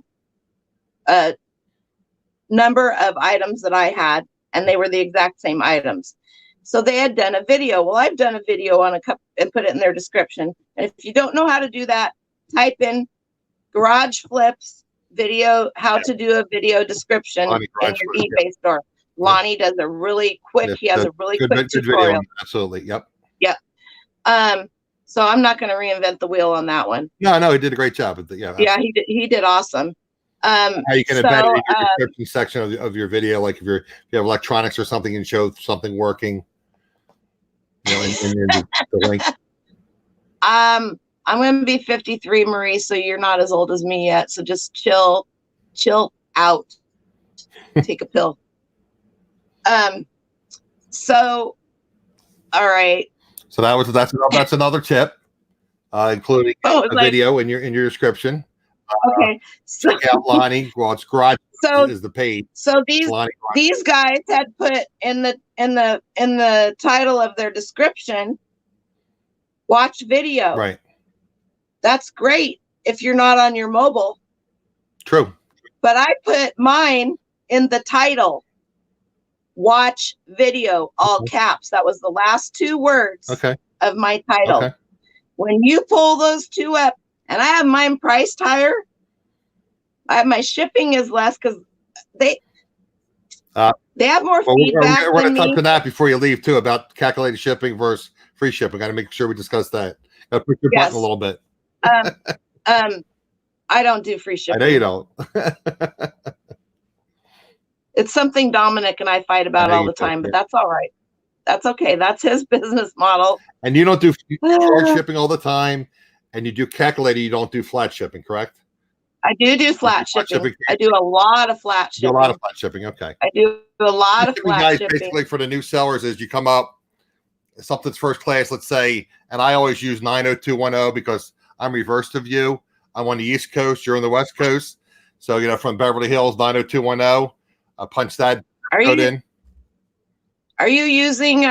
number of items that I had, and they were the exact same items. So they had done a video. Well, I've done a video on a couple and put it in their description. And if you don't know how to do that, type in Garage Flips video, how to do a video description in your eBay store. Lonnie does a really quick, he has a really quick tutorial. Video. Absolutely. Yep. So I'm not going to reinvent the wheel on that one. No, he did a great job. Yeah, he did awesome. How you can embed it in your description section of your video, like if you have electronics or something and show something working, in the link. I'm going to be 53, Marie, so you're not as old as me yet. So just chill out. Take a pill. So, all right. So that's another tip, including Oh, a video in your description. Okay. So, Check out Lonnie. Well, it's Garage so is the page. So these guys had put in the title of their description, watch video. Right. That's great if you're not on your mobile. True. But I put mine in the title, watch video, all caps. That was the last 2 words of my title. Okay. When you pull those 2 up, and I have mine priced higher, my shipping is less because they have more feedback. We're going to touch on that before you leave too, about calculated shipping versus free shipping. Got to make sure we discuss that. Got to push your button a little bit. I don't do free shipping. I know you don't. It's something Dominic and I fight about all the time, but that's all right. That's okay. That's his business model. And you don't do charge shipping all the time, and you do calculated. You don't do flat shipping, correct? I do flat shipping. I do a lot of flat shipping. A lot of flat shipping. Okay. I do a lot of flat shipping. Basically, for the new sellers, is you come up, something's first class, let's say, and I always use 90210 because I'm reversed of you. I'm on the East Coast. You're on the West Coast. So, from Beverly Hills, 90210. I punch that code in. Are you using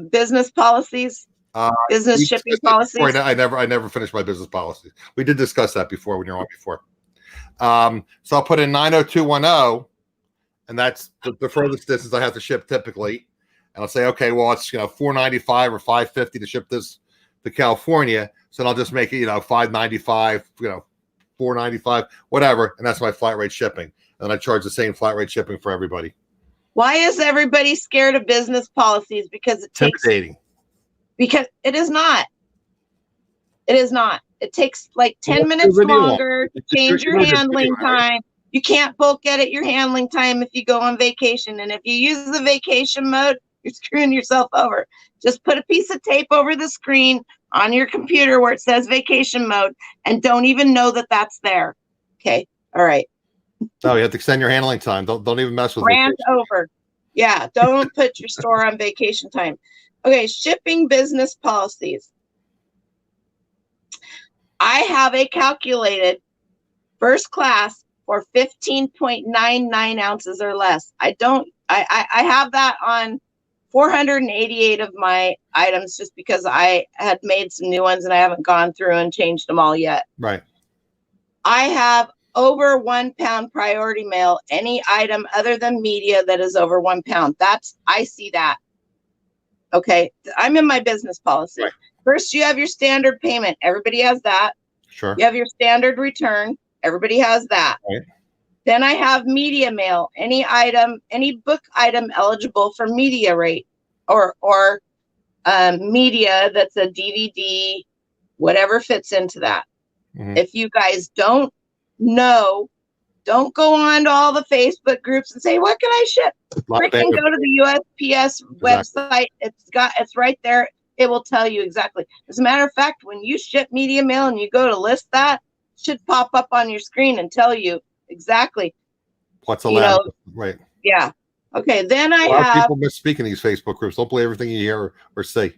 business policies? Business shipping policies? I never finished my business policies. We did discuss that before when you were on before. So I'll put in 90210, and that's the furthest distance I have to ship typically. And I'll say, okay, well, it's $495 or $550 to ship this to California. So then I'll just make it, $595, $495, whatever, and that's my flat rate shipping. And I charge the same flat rate shipping for everybody. Why is everybody scared of business policies? Because it takes intimidating. Because it is not. It is not. It takes like 10 minutes longer to change your handling time. You can't bulk edit your handling time if you go on vacation. And if you use the vacation mode, you're screwing yourself over. Just put a piece of tape over the screen on your computer where it says vacation mode and don't even know that that's there. Okay. All right. No, you have to extend your handling time. Don't even mess with Rant over. Yeah. Don't put your store on vacation time. Okay. Shipping business policies. I have a calculated first class for 15.99 ounces or less. I have that on 488 of my items just because I had made some new ones and I haven't gone through and changed them all yet. Right. I have over 1 pound priority mail, any item other than media that is over 1 pound. I see that. Okay. I'm in my business policy. Right. First, you have your standard payment. Everybody has that. Sure. You have your standard return. Everybody has that. Right. Then I have media mail, any book item eligible for media rate or media that's a DVD, whatever fits into that. Mm-hmm. If you guys don't know, don't go on to all the Facebook groups and say, what can I ship? Freaking go to the USPS website. It's right there. It will tell you exactly. As a matter of fact, when you ship media mail and you go to list that, it should pop up on your screen and tell you exactly what's allowed. Right. Yeah. Okay. Then a lot of people misspeak in these Facebook groups. Don't believe everything you hear or see.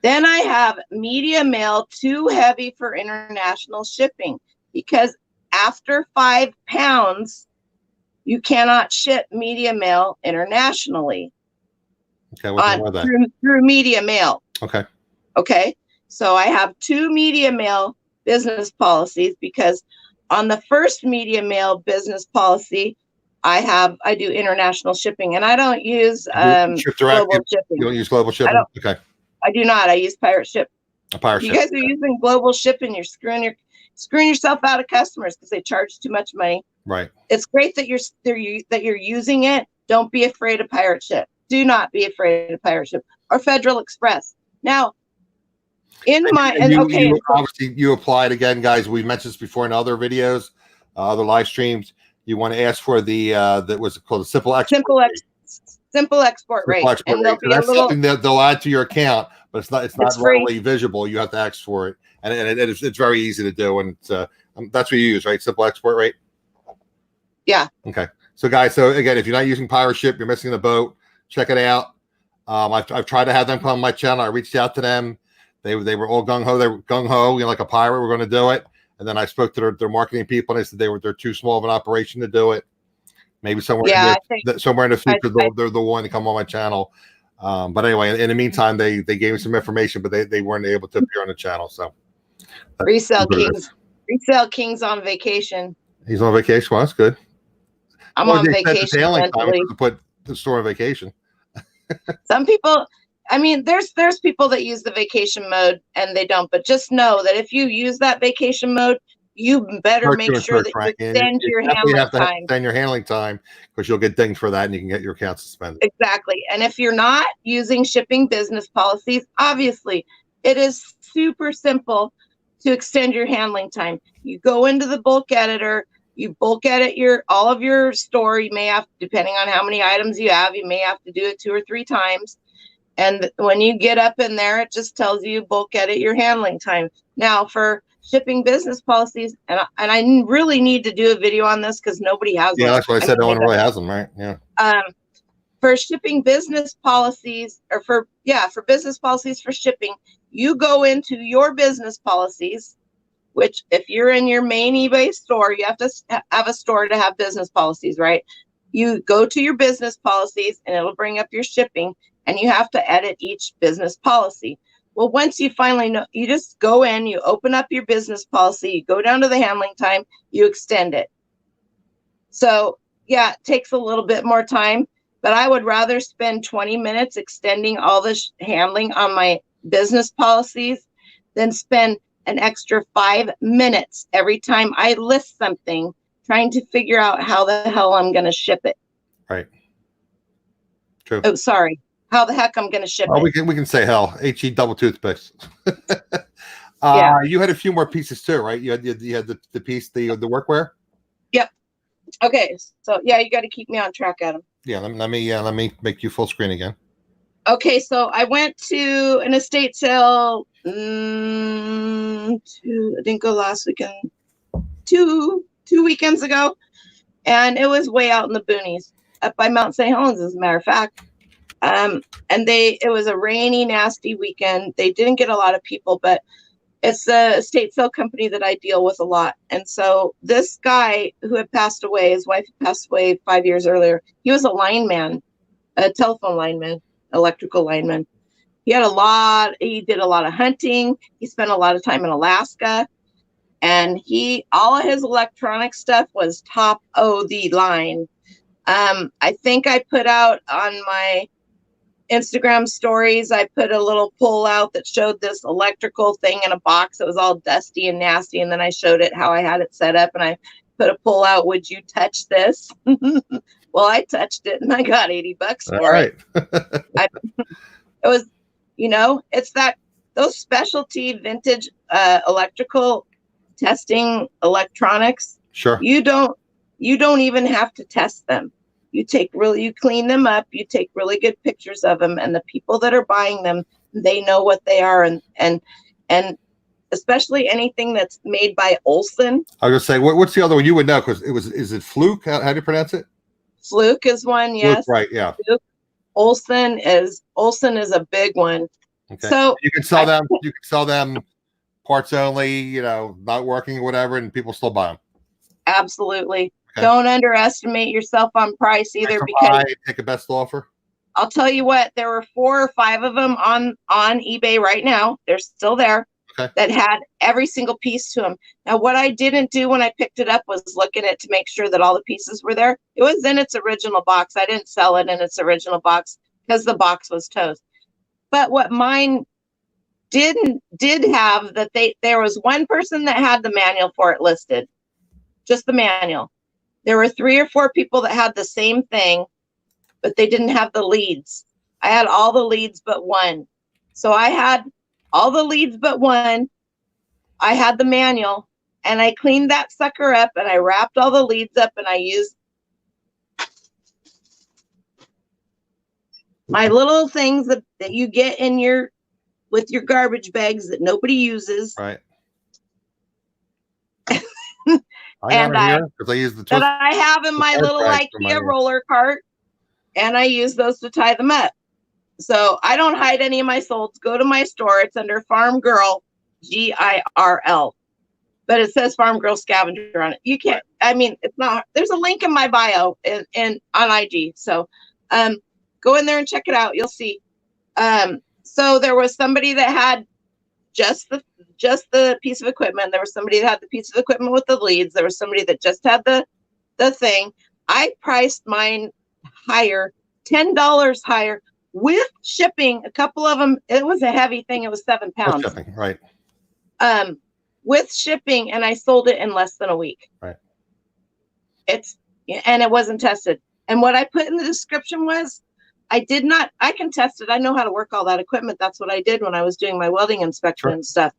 Then I have media mail too heavy for international shipping because after 5 pounds, you cannot ship media mail internationally. Okay. What's wrong with that? Through media mail. Okay. Okay. So I have 2 media mail business policies because on the first media mail business policy, I do international shipping and I don't use global shipping. You don't use global shipping? Okay. I do not. I use pirate ship. Pirate ship. You guys are using global shipping. You're screwing yourself out of customers because they charge too much money. Right. It's great that you're using it. Don't be afraid of pirate ship. Do not be afraid of pirate ship or Federal Express. Now, obviously you applied again, guys. We mentioned this before in other videos, other live streams. You want to ask for the that was called a simple export rate. And that's something that they'll add to your account, but it's not readily visible. You have to ask for it, and it's very easy to do. And that's what you use, right? Simple export rate. Yeah. Okay. So guys, so again, if you're not using pirate ship, you're missing the boat. check it out. I've tried to have them come on my channel. I reached out to them. They were all gung ho. They were gung ho, like a pirate. We're going to do it. And then I spoke to their marketing people, and they said they're too small of an operation to do it. Maybe somewhere somewhere in the future they're the one to come on my channel. But anyway, in the meantime, they gave me some information, but they weren't able to appear on the channel. So Resell King's on vacation. He's on vacation. Well, that's good. I'm on vacation. To put the store on vacation. Some people, I mean, there's people that use the vacation mode and they don't, but just know that if you use that vacation mode, you better make sure that you extend your handling time. Extend your handling time, because you'll get dinged for that and you can get your account suspended. Exactly. And if you're not using shipping business policies, obviously it is super simple to extend your handling time. You go into the bulk editor, you bulk edit all of your store. You may have, depending on how many items you have, you may have to do it 2 or 3 times. And when you get up in there, it just tells you bulk edit your handling time. Now for shipping business policies, and I really need to do a video on this because nobody has them. Yeah, that's why I said no one really has them, right? Yeah. For shipping business policies, or for business policies for shipping, you go into your business policies, which if you're in your main eBay store, you have to have a store to have business policies, right? You go to your business policies and it'll bring up your shipping, and you have to edit each business policy. Well, once you finally know, you just go in, you open up your business policy, you go down to the handling time, you extend it. So yeah, it takes a little bit more time, but I would rather spend 20 minutes extending all this handling on my business policies than spend an extra 5 minutes every time I list something trying to figure out how the hell I'm going to ship it. Right. True. Oh, sorry. How the heck I'm going to ship it. We can say hell. HE double toothpicks. Yeah. You had a few more pieces too, right? You had the piece, the workwear. Yep. Okay. So yeah, you got to keep me on track, Adam. Yeah. Let me make you full screen again. Okay. So I went to an estate sale. I didn't go last weekend. Two weekends ago, and it was way out in the boonies, up by Mount St. Helens, as a matter of fact. And it was a rainy, nasty weekend. They didn't get a lot of people, but it's a estate sale company that I deal with a lot. And so this guy who had passed away, his wife had passed away 5 years earlier. He was a lineman, a telephone lineman, electrical lineman. He did a lot of hunting. He spent a lot of time in Alaska, and all of his electronic stuff was top of the line. I think I put out on my Instagram stories, I put a little pull out that showed this electrical thing in a box that was all dusty and nasty. And then I showed it how I had it set up, and I put a pull out. Would you touch this? Well, I touched it and I got $80 for it. It was, it's those specialty vintage electrical testing electronics. Sure. You don't even have to test them. You clean them up, you take really good pictures of them, and the people that are buying them, they know what they are, and especially anything that's made by Olson. I was gonna say, what's the other one you would know? Because is it Fluke? How do you pronounce it? Fluke is one, yes. Fluke, right, yeah. Fluke. Olson is a big one. Okay. So you can sell them. You can sell them parts only, not working or whatever, and people still buy them. Absolutely. Okay. Don't underestimate yourself on price either, because take a best offer. I'll tell you what, there were 4 or 5 of them on eBay right now. They're still there. Okay. That had every single piece to them. Now, what I didn't do when I picked it up was look at it to make sure that all the pieces were there. It was in its original box. I didn't sell it in its original box because the box was toast. But what mine did have, that there was one person that had the manual for it listed, just the manual. There were 3 or 4 people that had the same thing, but they didn't have the leads. I had all the leads but one. So I had all the leads but one. I had the manual, and I cleaned that sucker up, and I wrapped all the leads up, and I used my little things that you get with your garbage bags that nobody uses. Right. I use the that I have in my little IKEA roller cart. and I use those to tie them up. So I don't hide any of my solds. Go to my store. It's under FarmGurl, GIRL. But it says FarmGurlScavenger on it. You can't, I mean, it's not, there's a link in my bio and on IG. So go in there and check it out. You'll see. So there was somebody that had just the piece of equipment. There was somebody that had the piece of equipment with the leads. There was somebody that just had the thing. I priced mine higher, $10 higher with shipping. A couple of them, it was a heavy thing. It was 7 pounds. Shipping, right. With shipping, and I sold it in less than a week. Right. And it wasn't tested. And what I put in the description was, I can test it. I know how to work all that equipment. That's what I did when I was doing my welding inspection and stuff.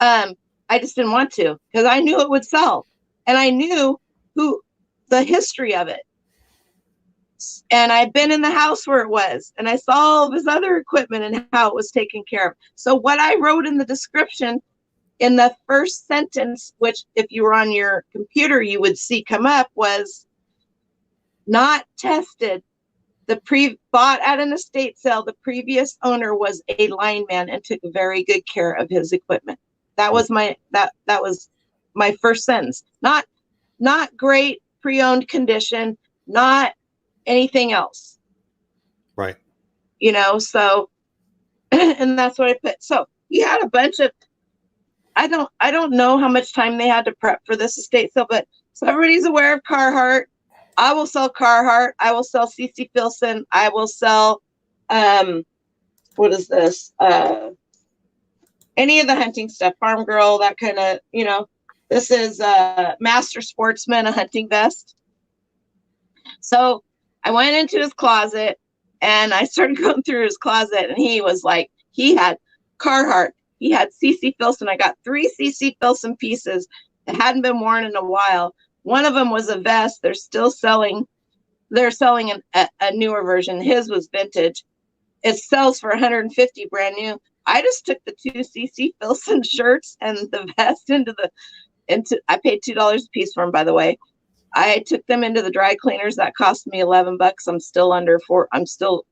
I just didn't want to, because I knew it would sell, and I knew the history of it. And I'd been in the house where it was, and I saw all of his other equipment and how it was taken care of. So what I wrote in the description in the first sentence, which if you were on your computer, you would see come up, was not tested. Bought at an estate sale. The previous owner was a lineman and took very good care of his equipment. That was my first sentence. Not great pre-owned condition, not anything else. Right. You know, so and that's what I put. So he had a bunch of, I don't know how much time they had to prep for this estate sale, but so everybody's aware of Carhartt. I will sell Carhartt. I will sell CC Filson. I will sell, what is this? Any of the hunting stuff, FarmGurl, that kind of, you know. This is Master Sportsman, a hunting vest. So I went into his closet and I started going through his closet, and he was like, he had Carhartt. He had CC Filson. I got 3 CC Filson pieces that hadn't been worn in a while. One of them was a vest. They're still selling. They're selling a newer version. His was vintage. It sells for $150 brand new. I just took the 2 CC Filson shirts and the vest I paid $2 a piece for them, by the way. I took them into the dry cleaners. That cost me $11. I'm still under I'm still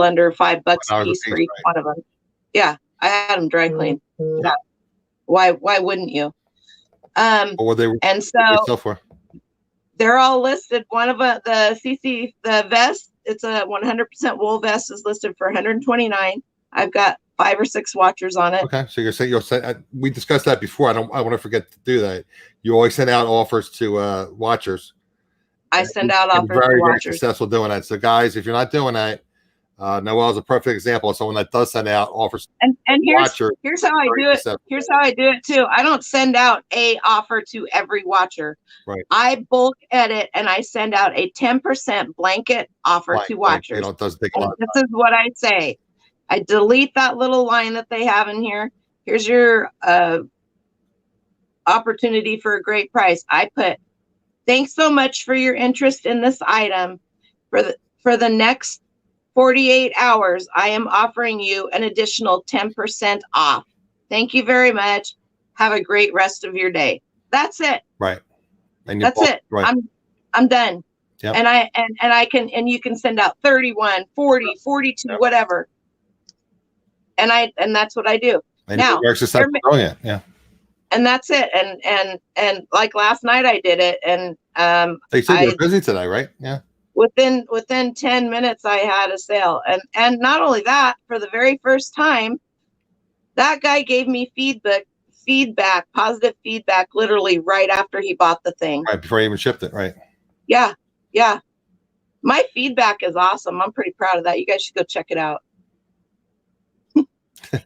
under $5 a piece for each one of them. Yeah, I had them dry cleaned. Yeah. Why wouldn't you? And so For? They're all listed. One of the vest, it's a 100% wool vest, is listed for $129. I've got 5 or 6 watchers on it. Okay, so you'll say we discussed that before. I want to forget to do that. You always send out offers to watchers. I send out offers to very watchers. Successful doing that. So guys, if you're not doing that, Noel is a perfect example of someone that does send out offers. And here's how I do it. Here's how I do it too. I don't send out a offer to every watcher. Right. I bulk edit and I send out a 10% blanket offer to watchers. It doesn't take a lot. This is what I say. I delete that little line that they have in here. Here's your opportunity for a great price. I put, thanks so much for your interest in this item. For the next 48 hours, I am offering you an additional 10% off. Thank you very much. Have a great rest of your day. That's it. Right. And that's it. Right. I'm done. Yep. And you can send out 31, 40, 42, yep. Whatever. And that's what I do. And now, yeah. And that's it. And like last night I did it, and they said you're busy today, right? Yeah. Within 10 minutes I had a sale. And not only that, for the very first time, that guy gave me feedback, positive feedback, literally right after he bought the thing. Right, before he even shipped it, right? Yeah. My feedback is awesome. I'm pretty proud of that. You guys should go check it out.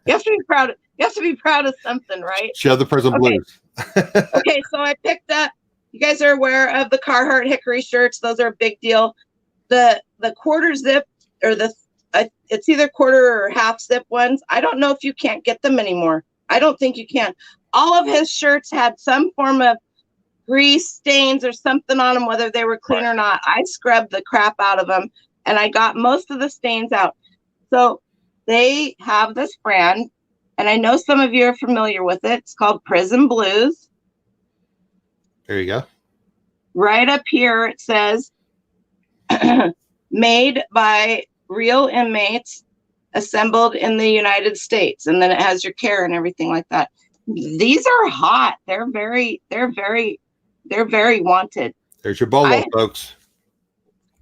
You have to be proud. You have to be proud of something, right? Show the person blues. Okay, so I picked up. You guys are aware of the Carhartt Hickory shirts. Those are a big deal. The quarter zip, or it's either quarter or half zip ones. I don't know if you can't get them anymore. I don't think you can. All of his shirts had some form of grease stains or something on them, whether they were clean or not. I scrubbed the crap out of them, and I got most of the stains out. So they have this brand, and I know some of you are familiar with it. It's called Prison Blues. There you go. Right up here, it says made by real inmates, assembled in the United States, and then it has your care and everything like that. These are hot. They're very wanted. There's your bolo, folks.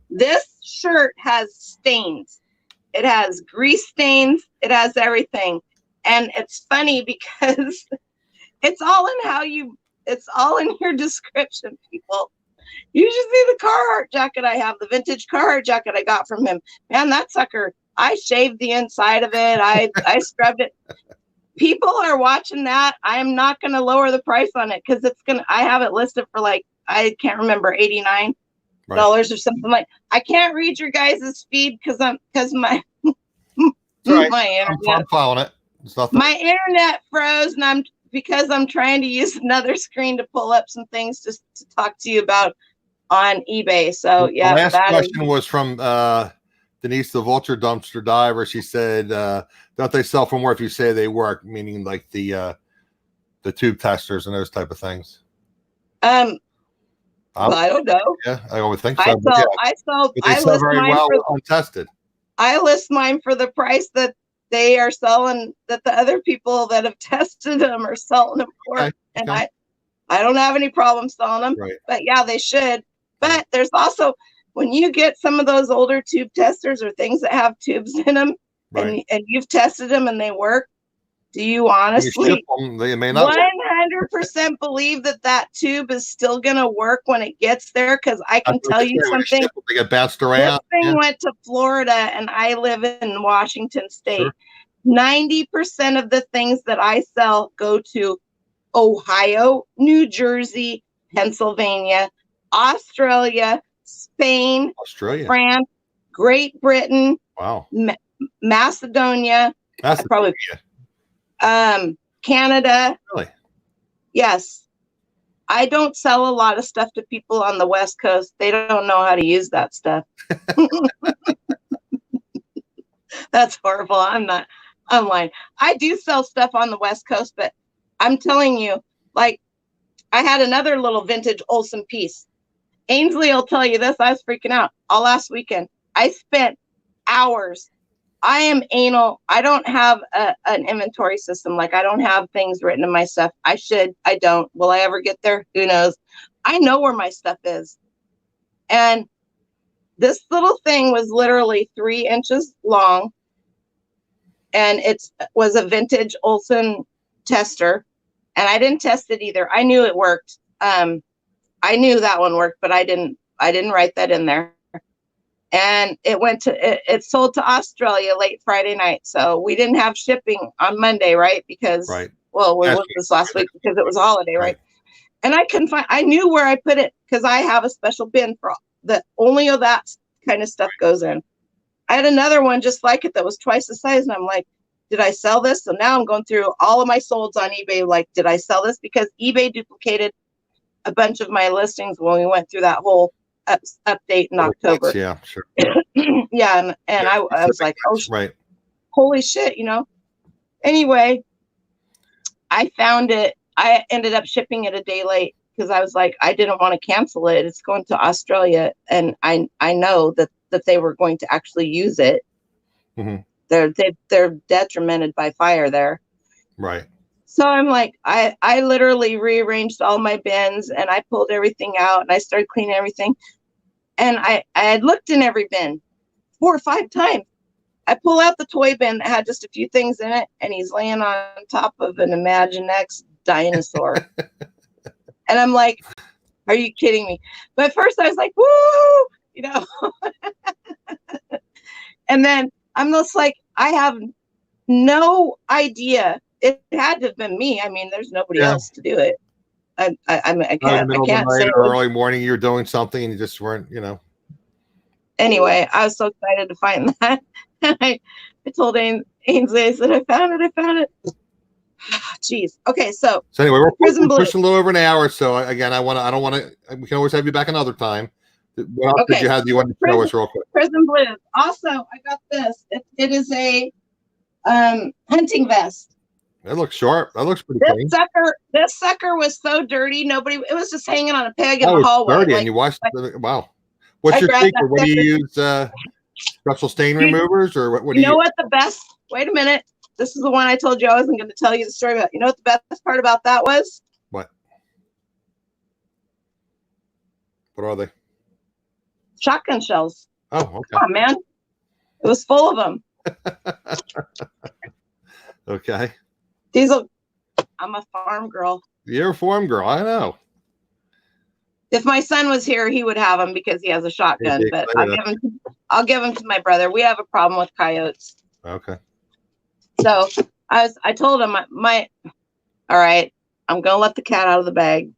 This shirt has stains. It has grease stains. It has everything. And it's funny because it's all in your description, people. You should see the Carhartt jacket I have, the vintage Carhartt jacket I got from him. Man, that sucker, I shaved the inside of it. I scrubbed it. People are watching that. I am not going to lower the price on it because I have it listed for like, I can't remember, $89 or something like. I can't read your guys' feed because my internet. I'm following it. My internet froze, and because I'm trying to use another screen to pull up some things just to talk to you about on eBay. So yeah. The last question was from Denise, the Vulture Dumpster Diver. She said, "Don't they sell for more if you say they work?" Meaning like the tube testers and those type of things. Well, I don't know. Yeah, I would think so. I list very mine well untested. I list mine for the price that they are selling, that the other people that have tested them are selling them for. Okay. And I don't have any problem selling them. Right. But yeah, they should. But there's also, when you get some of those older tube testers or things that have tubes in them, and you've tested them and they work, do you honestly they may not 100% believe that tube is still going to work when it gets there? Because I can tell you something. They get bounced around. This thing went to Florida, and I live in Washington State. Sure. 90% of the things that I sell go to Ohio, New Jersey, Pennsylvania, Australia, Spain, France, Great Britain, Macedonia, probably Canada. Really? Yes. I don't sell a lot of stuff to people on the West Coast. They don't know how to use that stuff. That's horrible. I'm lying. I do sell stuff on the West Coast, but I'm telling you, like, I had another little vintage Olsen piece. Ainsley will tell you this. I was freaking out all last weekend. I spent hours. I am anal. I don't have an inventory system. Like, I don't have things written in my stuff. I should. I don't. Will I ever get there? Who knows? I know where my stuff is. And this little thing was literally 3 inches long. And it was a vintage Olsen tester. And I didn't test it either. I knew it worked. I knew that one worked, but I didn't write that in there. And it sold to Australia late Friday night. So we didn't have shipping on Monday, right? Because, well, we looked this last week because it was a holiday, right? And I couldn't I knew where I put it because I have a special bin for that. Only of that kind of stuff goes in. I had another one just like it that was twice the size. And I'm like, did I sell this? So now I'm going through all of my solds on eBay. Like, did I sell this? Because eBay duplicated a bunch of my listings when we went through that whole update in October. Yeah, sure. Yeah, and I was like, oh, holy shit, Anyway, I found it. I ended up shipping it a day late because I was like, I didn't want to cancel it. It's going to Australia, and I know that they were going to actually use it. Mm-hmm. They're detrimented by fire there. Right. So I'm like, I literally rearranged all my bins, and I pulled everything out, and I started cleaning everything. And I had looked in every bin 4 or 5 times. I pull out the toy bin that had just a few things in it, and he's laying on top of an Imaginext dinosaur. And I'm like, are you kidding me? But at first I was like, woo, And then I'm just like, I have no idea. It had to have been me. I mean, there's nobody else to do it. I can't say early morning you're doing something and you just weren't, Anyway, I was so excited to find that. I told Ainsley, I said, I found it. Jeez. Okay, so anyway, we're pushing a little over an hour. So again, we can always have you back another time. What else did you have? Do you want to show us real quick? Prison Blues. Also, I got this. It is a hunting vest. It looks sharp. That looks pretty clean. This sucker was so dirty. It was just hanging on a peg in the hallway. Dirty, and you watched wow. What's I your grabbed secret? that What do you sucker. use? Special stain You- removers, or what do You you know use? what the best? Wait a minute. This is the one I told you I wasn't going to tell you the story about. You know what the best part about that was? What? What are they? Shotgun shells. Oh, okay. Come on, man. It was full of them. Okay. I'm a farm girl. You're a farm girl. I know. If my son was here, he would have them because he has a shotgun. He'd be But excited. I'll give him to my brother. We have a problem with coyotes. Okay. So I told him all right, I'm gonna let the cat out of the bag.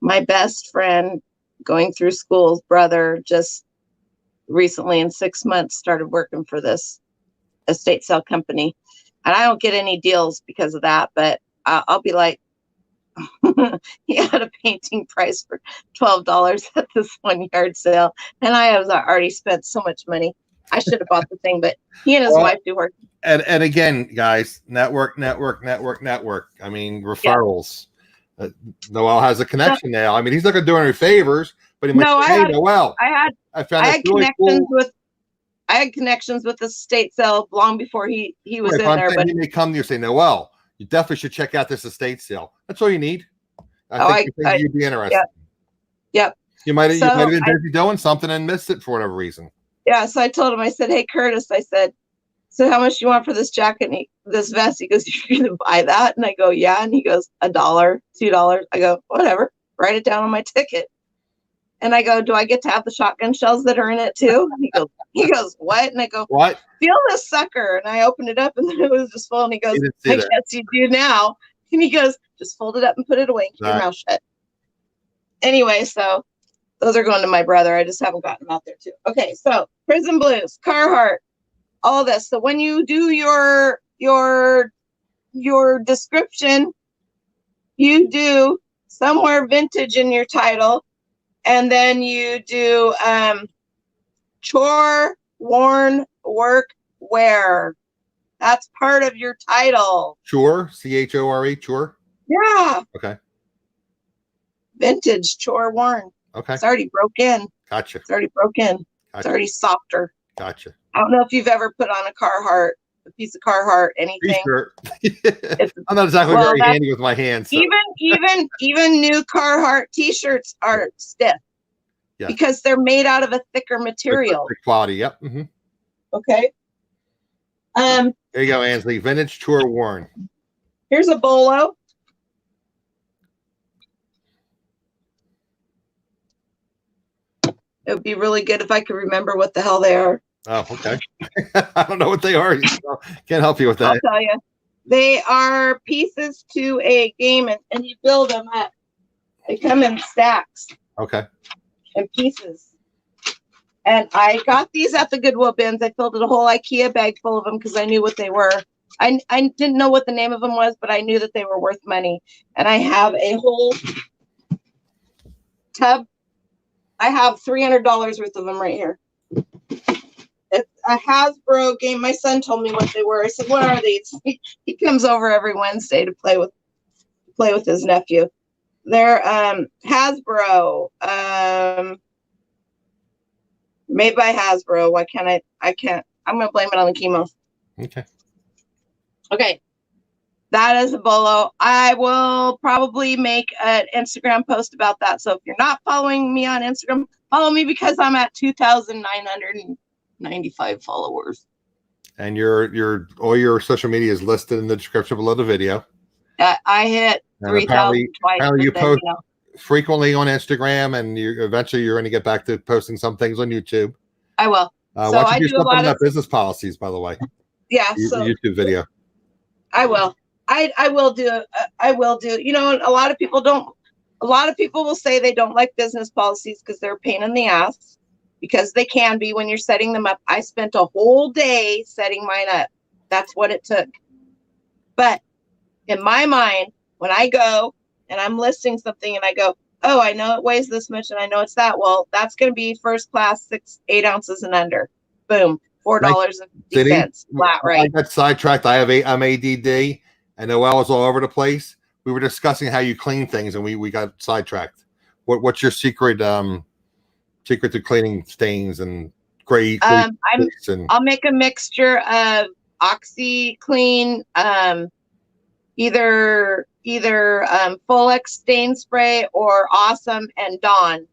My best friend going through school's brother just recently in 6 months started working for this estate sale company. And I don't get any deals because of that, but I'll be like, he had a painting price for $12 at this one yard sale. And I have already spent so much money. I should have bought the thing, but he and his wife do work. And again, guys, network. I mean, referrals. Noel has a connection now. I mean, he's not going to do any favors, but he might say, hey, Noel, I had connections with the estate sale long before he was in there. But he may come to you and say, Noel, you definitely should check out this estate sale. That's all you need. I think you'd be interested. Yep. You might have been busy doing something and missed it for whatever reason. Yeah. So I told him, I said, hey, Curtis, I said, so how much do you want for this jacket and this vest? He goes, you're going to buy that? And I go, yeah. And he goes, $1, $2. I go, whatever. Write it down on my ticket. And I go, do I get to have the shotgun shells that are in it too? He goes, what? And I go, what? Feel this sucker. And I opened it up and then it was just full. And he goes, I guess you do now. And he goes, just fold it up and put it away. Keep your mouth shut. Anyway, so those are going to my brother. I just haven't gotten them out there too. Okay, so Prison Blues, Carhartt, all this. So when you do your description, you do somewhere vintage in your title, and then you do chore, worn, work, wear. That's part of your title. Chore, C-H-O-R-E, chore. Yeah. Okay. Vintage, chore, worn. Okay. It's already broke in. Gotcha. It's already broken. Gotcha. It's already softer. Gotcha. I don't know if you've ever put on a piece of Carhartt, anything. T-shirt. I'm not exactly very handy with my hands. So. Even new Carhartt T-shirts are stiff. Yeah. Because they're made out of a thicker material. Thick quality. Yep. Mm-hmm. Okay. There you go, Ansley. Vintage, chore, worn. Here's a bolo. It would be really good if I could remember what the hell they are. Oh, okay. I don't know what they are. So can't help you with that. I'll tell you. They are pieces to a game, and you build them up. They come in stacks. Okay. And pieces. And I got these at the Goodwill bins. I filled a whole IKEA bag full of them because I knew what they were. I didn't know what the name of them was, but I knew that they were worth money. And I have a whole tub. I have $300 worth of them right here. It's a Hasbro game. My son told me what they were. I said, "What are these?" He comes over every Wednesday to play with his nephew. They're Hasbro, made by Hasbro. Why can't I can't. I'm gonna blame it on the chemo. Okay. That is a bolo. I will probably make an Instagram post about that. So if you're not following me on Instagram, follow me because I'm at 2,995 followers. And all your social media is listed in the description below the video. I hit 3,000 twice. Apparently you post frequently on Instagram, and eventually you're going to get back to posting some things on YouTube. I will. So why don't you do something about business policies, by the way? Yeah. YouTube video. I will. I will do. I will do. You know, a lot of people will say they don't like business policies because they're a pain in the ass, because they can be when you're setting them up. I spent a whole day setting mine up. That's what it took. But in my mind, when I go and I'm listing something and I go, oh, I know it weighs this much and I know it's that. Well, that's going to be first class, 8 ounces and under. Boom. $4.50 flat rate. I got sidetracked. I'm ADD. And Noel was all over the place. We were discussing how you clean things, and we got sidetracked. What's your secret secret to cleaning stains and gray. I'll make a mixture of OxyClean, either Full X stain spray or Awesome and Dawn.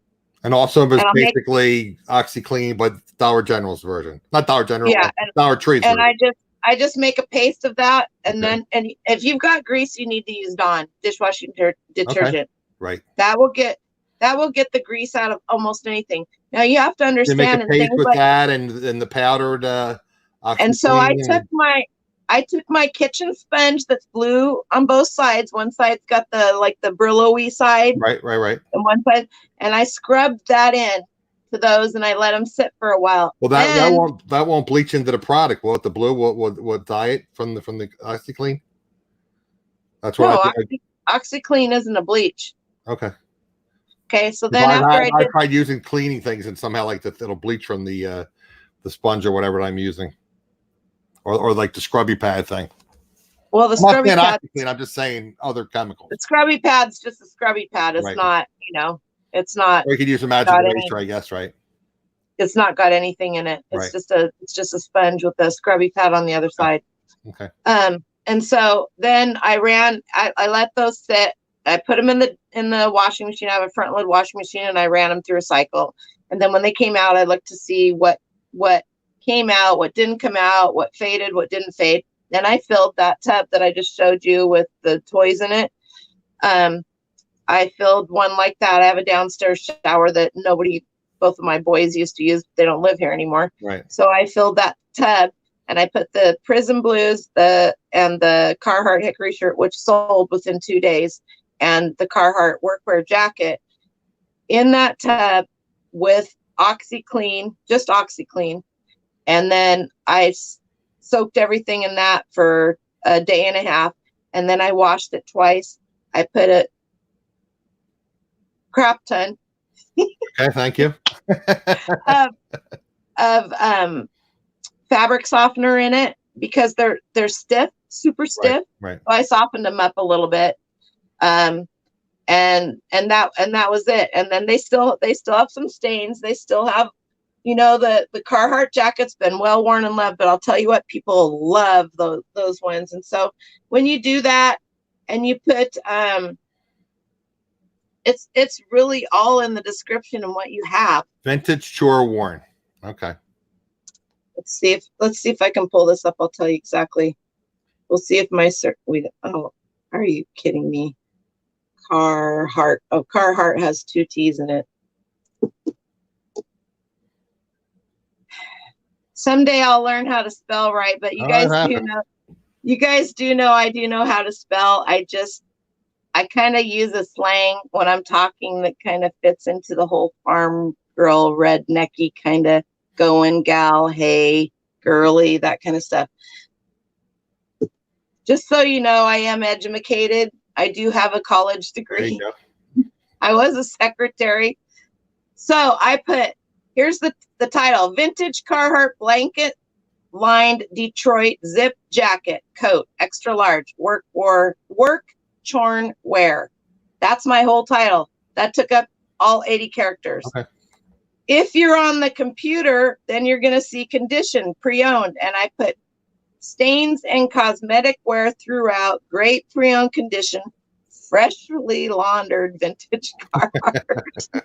And also it's basically OxyClean, but Dollar General's version, not Dollar General, Dollar Tree's and version. I just make a paste of that, and then if you've got grease, you need to use Dawn dishwashing detergent. Okay. Right. That will get the grease out of almost anything. Now you have to understand. You make a paste with that and the powdered OxyClean. And so I took my kitchen sponge that's blue on both sides. One side's got the Brillo-y side. Right. And one side, and I scrubbed that in to those, and I let them sit for a while. Well, that won't bleach into the product. Will it? The blue will dye it from the OxyClean? That's what OxyClean isn't a bleach. Okay. Okay, so then I tried using cleaning things, and somehow it'll bleach from the sponge or whatever I'm using, or like the scrubby pad thing. Well, the scrubby pad. I'm just saying other chemicals. The scrubby pad's just a scrubby pad. It's not, it's not. Or you could use a magic eraser, I guess, right? It's not got anything in it. It's just a sponge with a scrubby pad on the other side. Okay. And so then I let those sit. I put them in the washing machine. I have a front load washing machine, and I ran them through a cycle. And then when they came out, I looked to see what came out, what didn't come out, what faded, what didn't fade. Then I filled that tub that I just showed you with the toys in it. I filled one like that. I have a downstairs shower that both of my boys used to use. They don't live here anymore. Right. So I filled that tub, and I put the Prism Blues and the Carhartt Hickory shirt, which sold within 2 days, and the Carhartt workwear jacket in that tub with OxyClean, just OxyClean. And then I soaked everything in that for a day and a half, and then I washed it twice. I put a crap ton okay, thank you. of fabric softener in it because they're stiff, super stiff. Right. So I softened them up a little bit. And that was it. And then they still have some stains. They still have, the Carhartt jacket's been well worn and loved, but I'll tell you what, people love those ones. And so when you do that and you put, it's really all in the description and what you have. Vintage chore worn. Okay. Let's see if I can pull this up. I'll tell you exactly. We'll see if my are you kidding me? Carhartt. Oh, Carhartt has 2 T's in it. Someday I'll learn how to spell right, but you guys do know I do know how to spell. I kind of use a slang when I'm talking that kind of fits into the whole farm girl, rednecky kind of going gal, hey, girly, that kind of stuff. Just so you know, I am educated. I do have a college degree. There you go. I was a secretary. So I put, here's the title, Vintage Carhartt Blanket Lined Detroit Zip Jacket Coat, extra large, work chorn wear. That's my whole title. That took up all 80 characters. Okay. If you're on the computer, then you're going to see condition, pre-owned. And I put stains and cosmetic wear throughout, great pre-owned condition, freshly laundered vintage Carhartt.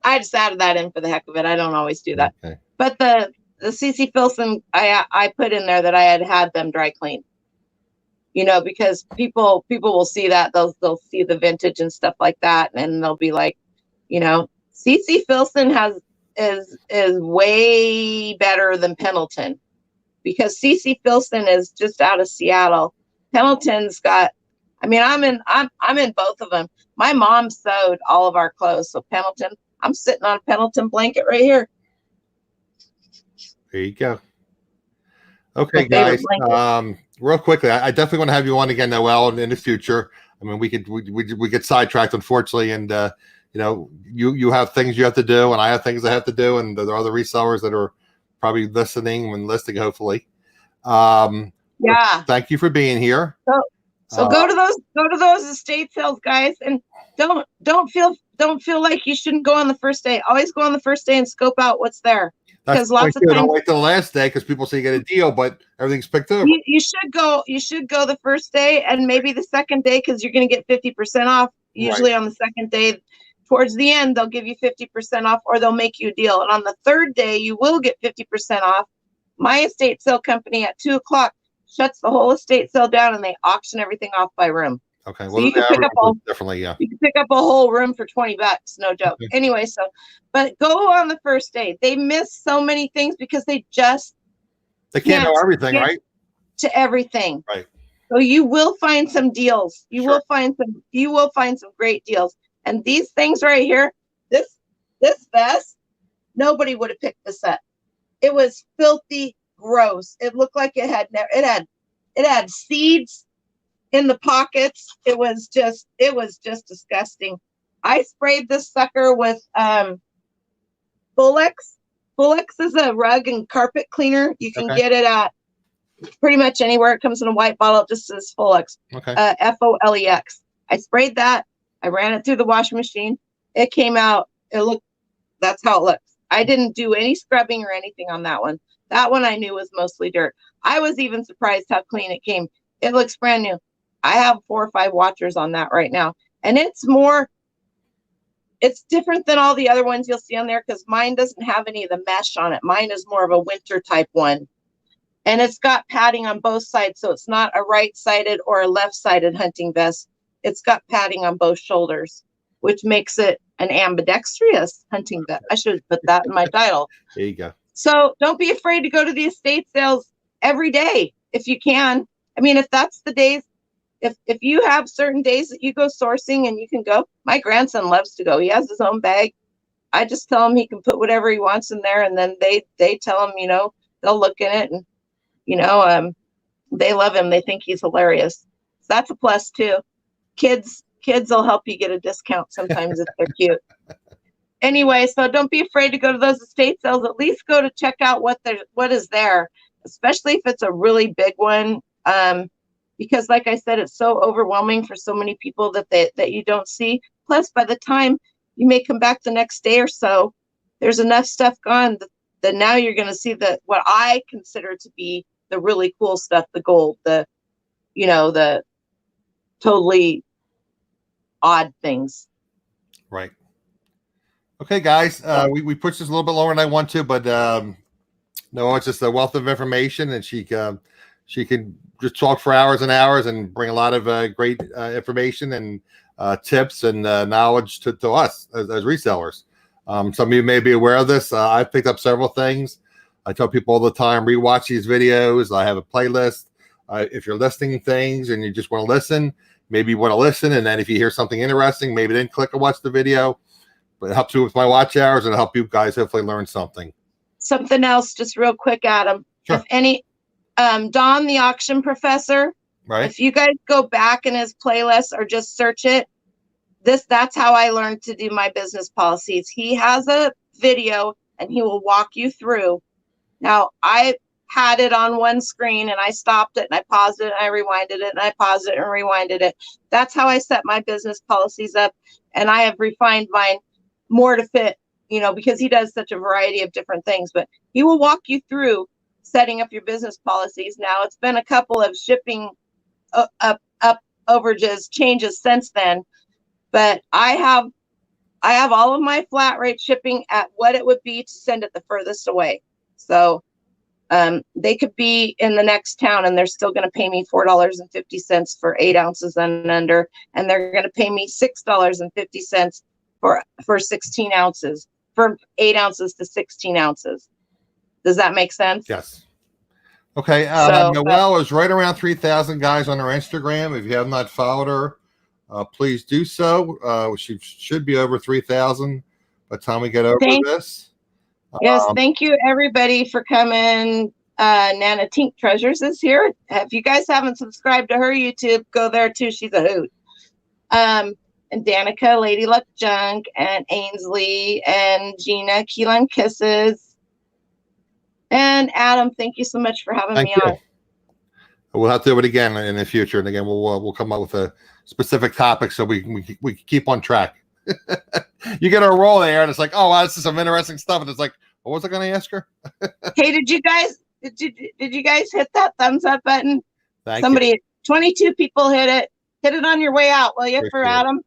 I just added that in for the heck of it. I don't always do that. Okay. But the CC Filson, I put in there that I had them dry cleaned. Because people will see that. They'll see the vintage and stuff like that, and they'll be like, CC Filson is way better than Pendleton, because CC Filson is just out of Seattle. Pendleton's got, I'm in both of them. My mom sewed all of our clothes, so Pendleton. I'm sitting on a Pendleton blanket right here. There you go. Okay, guys. Real quickly, I definitely want to have you on again, Noel, in the future. I mean, we get sidetracked, unfortunately, and you have things you have to do, and I have things I have to do, and there are other resellers that are probably listening, hopefully. Yeah. Thank you for being here. So go to those estate sales, guys, and don't feel like you shouldn't go on the first day. Always go on the first day and scope out what's there. That's Because lots of times, don't wait till the last day because people say you get a deal, but everything's picked over. You should go the first day and maybe the second day because you're going to get 50% off. Usually on the second day, towards the end, they'll give you 50% off or they'll make you a deal. And on the third day, you will get 50% off. My estate sale company at 2:00 shuts the whole estate sale down and they auction everything off by room. Okay. So you can pick up definitely, yeah. You can pick up a whole room for $20, no joke. Okay. Anyway, but go on the first day. They miss so many things because they can't know everything, right? To everything. Right. So you will find some deals. You will find some great deals. And these things right here, this vest, nobody would have picked this up. It was filthy gross. It looked like it had seeds in the pockets. It was just disgusting. I sprayed this sucker with Fulex. Fulex is a rug and carpet cleaner. You can get it at pretty much anywhere. It comes in a white bottle. It just says Fulex. Okay. Folex. I sprayed that. I ran it through the washing machine. It came out. That's how it looks. I didn't do any scrubbing or anything on that one. That one I knew was mostly dirt. I was even surprised how clean it came. It looks brand new. I have 4 or 5 watchers on that right now. And it's different than all the other ones you'll see on there because mine doesn't have any of the mesh on it. Mine is more of a winter type one. And it's got padding on both sides. So it's not a right-sided or a left-sided hunting vest. It's got padding on both shoulders, which makes it an ambidextrous hunting vest. I should put that in my title. There you go. So don't be afraid to go to the estate sales every day if you can. I mean, if that's the days, if you have certain days that you go sourcing and you can go, my grandson loves to go. He has his own bag. I just tell him he can put whatever he wants in there. And then they tell him, they'll look in it and, they love him. They think he's hilarious. So that's a plus too. Kids will help you get a discount sometimes if they're cute. Anyway, so don't be afraid to go to those estate sales. At least go to check out what is there, especially if it's a really big one. Because like I said, it's so overwhelming for so many people that you don't see. Plus, by the time you may come back the next day or so, there's enough stuff gone that now you're going to see what I consider to be the really cool stuff, the gold, the totally odd things. Right. Okay, guys, we pushed this a little bit lower than I want to, but no, it's just a wealth of information, and she can just talk for hours and hours and bring a lot of great information and tips and knowledge to us as resellers. Some of you may be aware of this. I've picked up several things. I tell people all the time, rewatch these videos. I have a playlist. If you're listening things and you just want to listen, maybe you want to listen, and then if you hear something interesting, maybe then click and watch the video. But it helps me with my watch hours and help you guys hopefully learn something. Something else, just real quick, Adam. Sure. If any, Don, the auction professor, right? If you guys go back in his playlist or just search it, that's how I learned to do my business policies. He has a video and he will walk you through. Now, I had it on one screen and I stopped it and I paused it and I rewinded it and I paused it and rewinded it. That's how I set my business policies up. And I have refined mine more to fit, because he does such a variety of different things, but he will walk you through setting up your business policies. Now, it's been a couple of shipping up overages changes since then, but I have all of my flat rate shipping at what it would be to send it the furthest away. So they could be in the next town and they're still going to pay me $4.50 for 8 ounces and under, and they're going to pay me $6.50 for 16 ounces, for 8 ounces to 16 ounces. Does that make sense? Yes. Okay. Noel is right around 3,000 guys on her Instagram. If you have not followed her, please do so. She should be over 3,000 by the time we get over this. Yes. Thank you, everybody, for coming. Nana Tink Treasures is here. If you guys haven't subscribed to her YouTube, go there too. She's a hoot. And Danica, Lady Luck Junk, and Ainsley, and Gina, Keelan Kisses. And Adam, thank you so much for having me on. We'll have to do it again in the future, and again we'll come up with a specific topic so we keep on track. You get a roll there, and it's like, oh wow, this is some interesting stuff, and it's like, what was I going to ask her? Hey, did you guys hit that thumbs up button? Thank Somebody, you. 22 people hit it. Hit it on your way out, will you, Appreciate for it. Adam?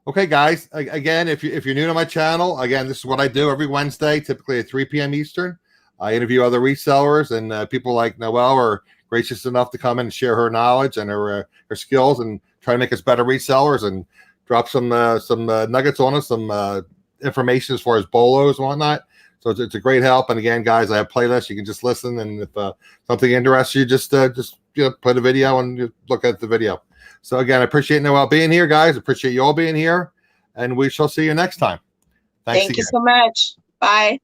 Okay, guys. Again, if you're new to my channel, again, this is what I do every Wednesday, typically at 3 p.m. Eastern. I interview other resellers, and people like Noel are gracious enough to come in and share her knowledge and her skills, and try to make us better resellers, and drop some nuggets on us, some information as far as bolos and whatnot. So it's a great help. And again, guys, I have playlists. You can just listen, and if something interests you, just play the video and look at the video. So again, I appreciate Noel being here, guys. Appreciate you all being here, and we shall see you next time. Thanks Thank you again. so much. Bye.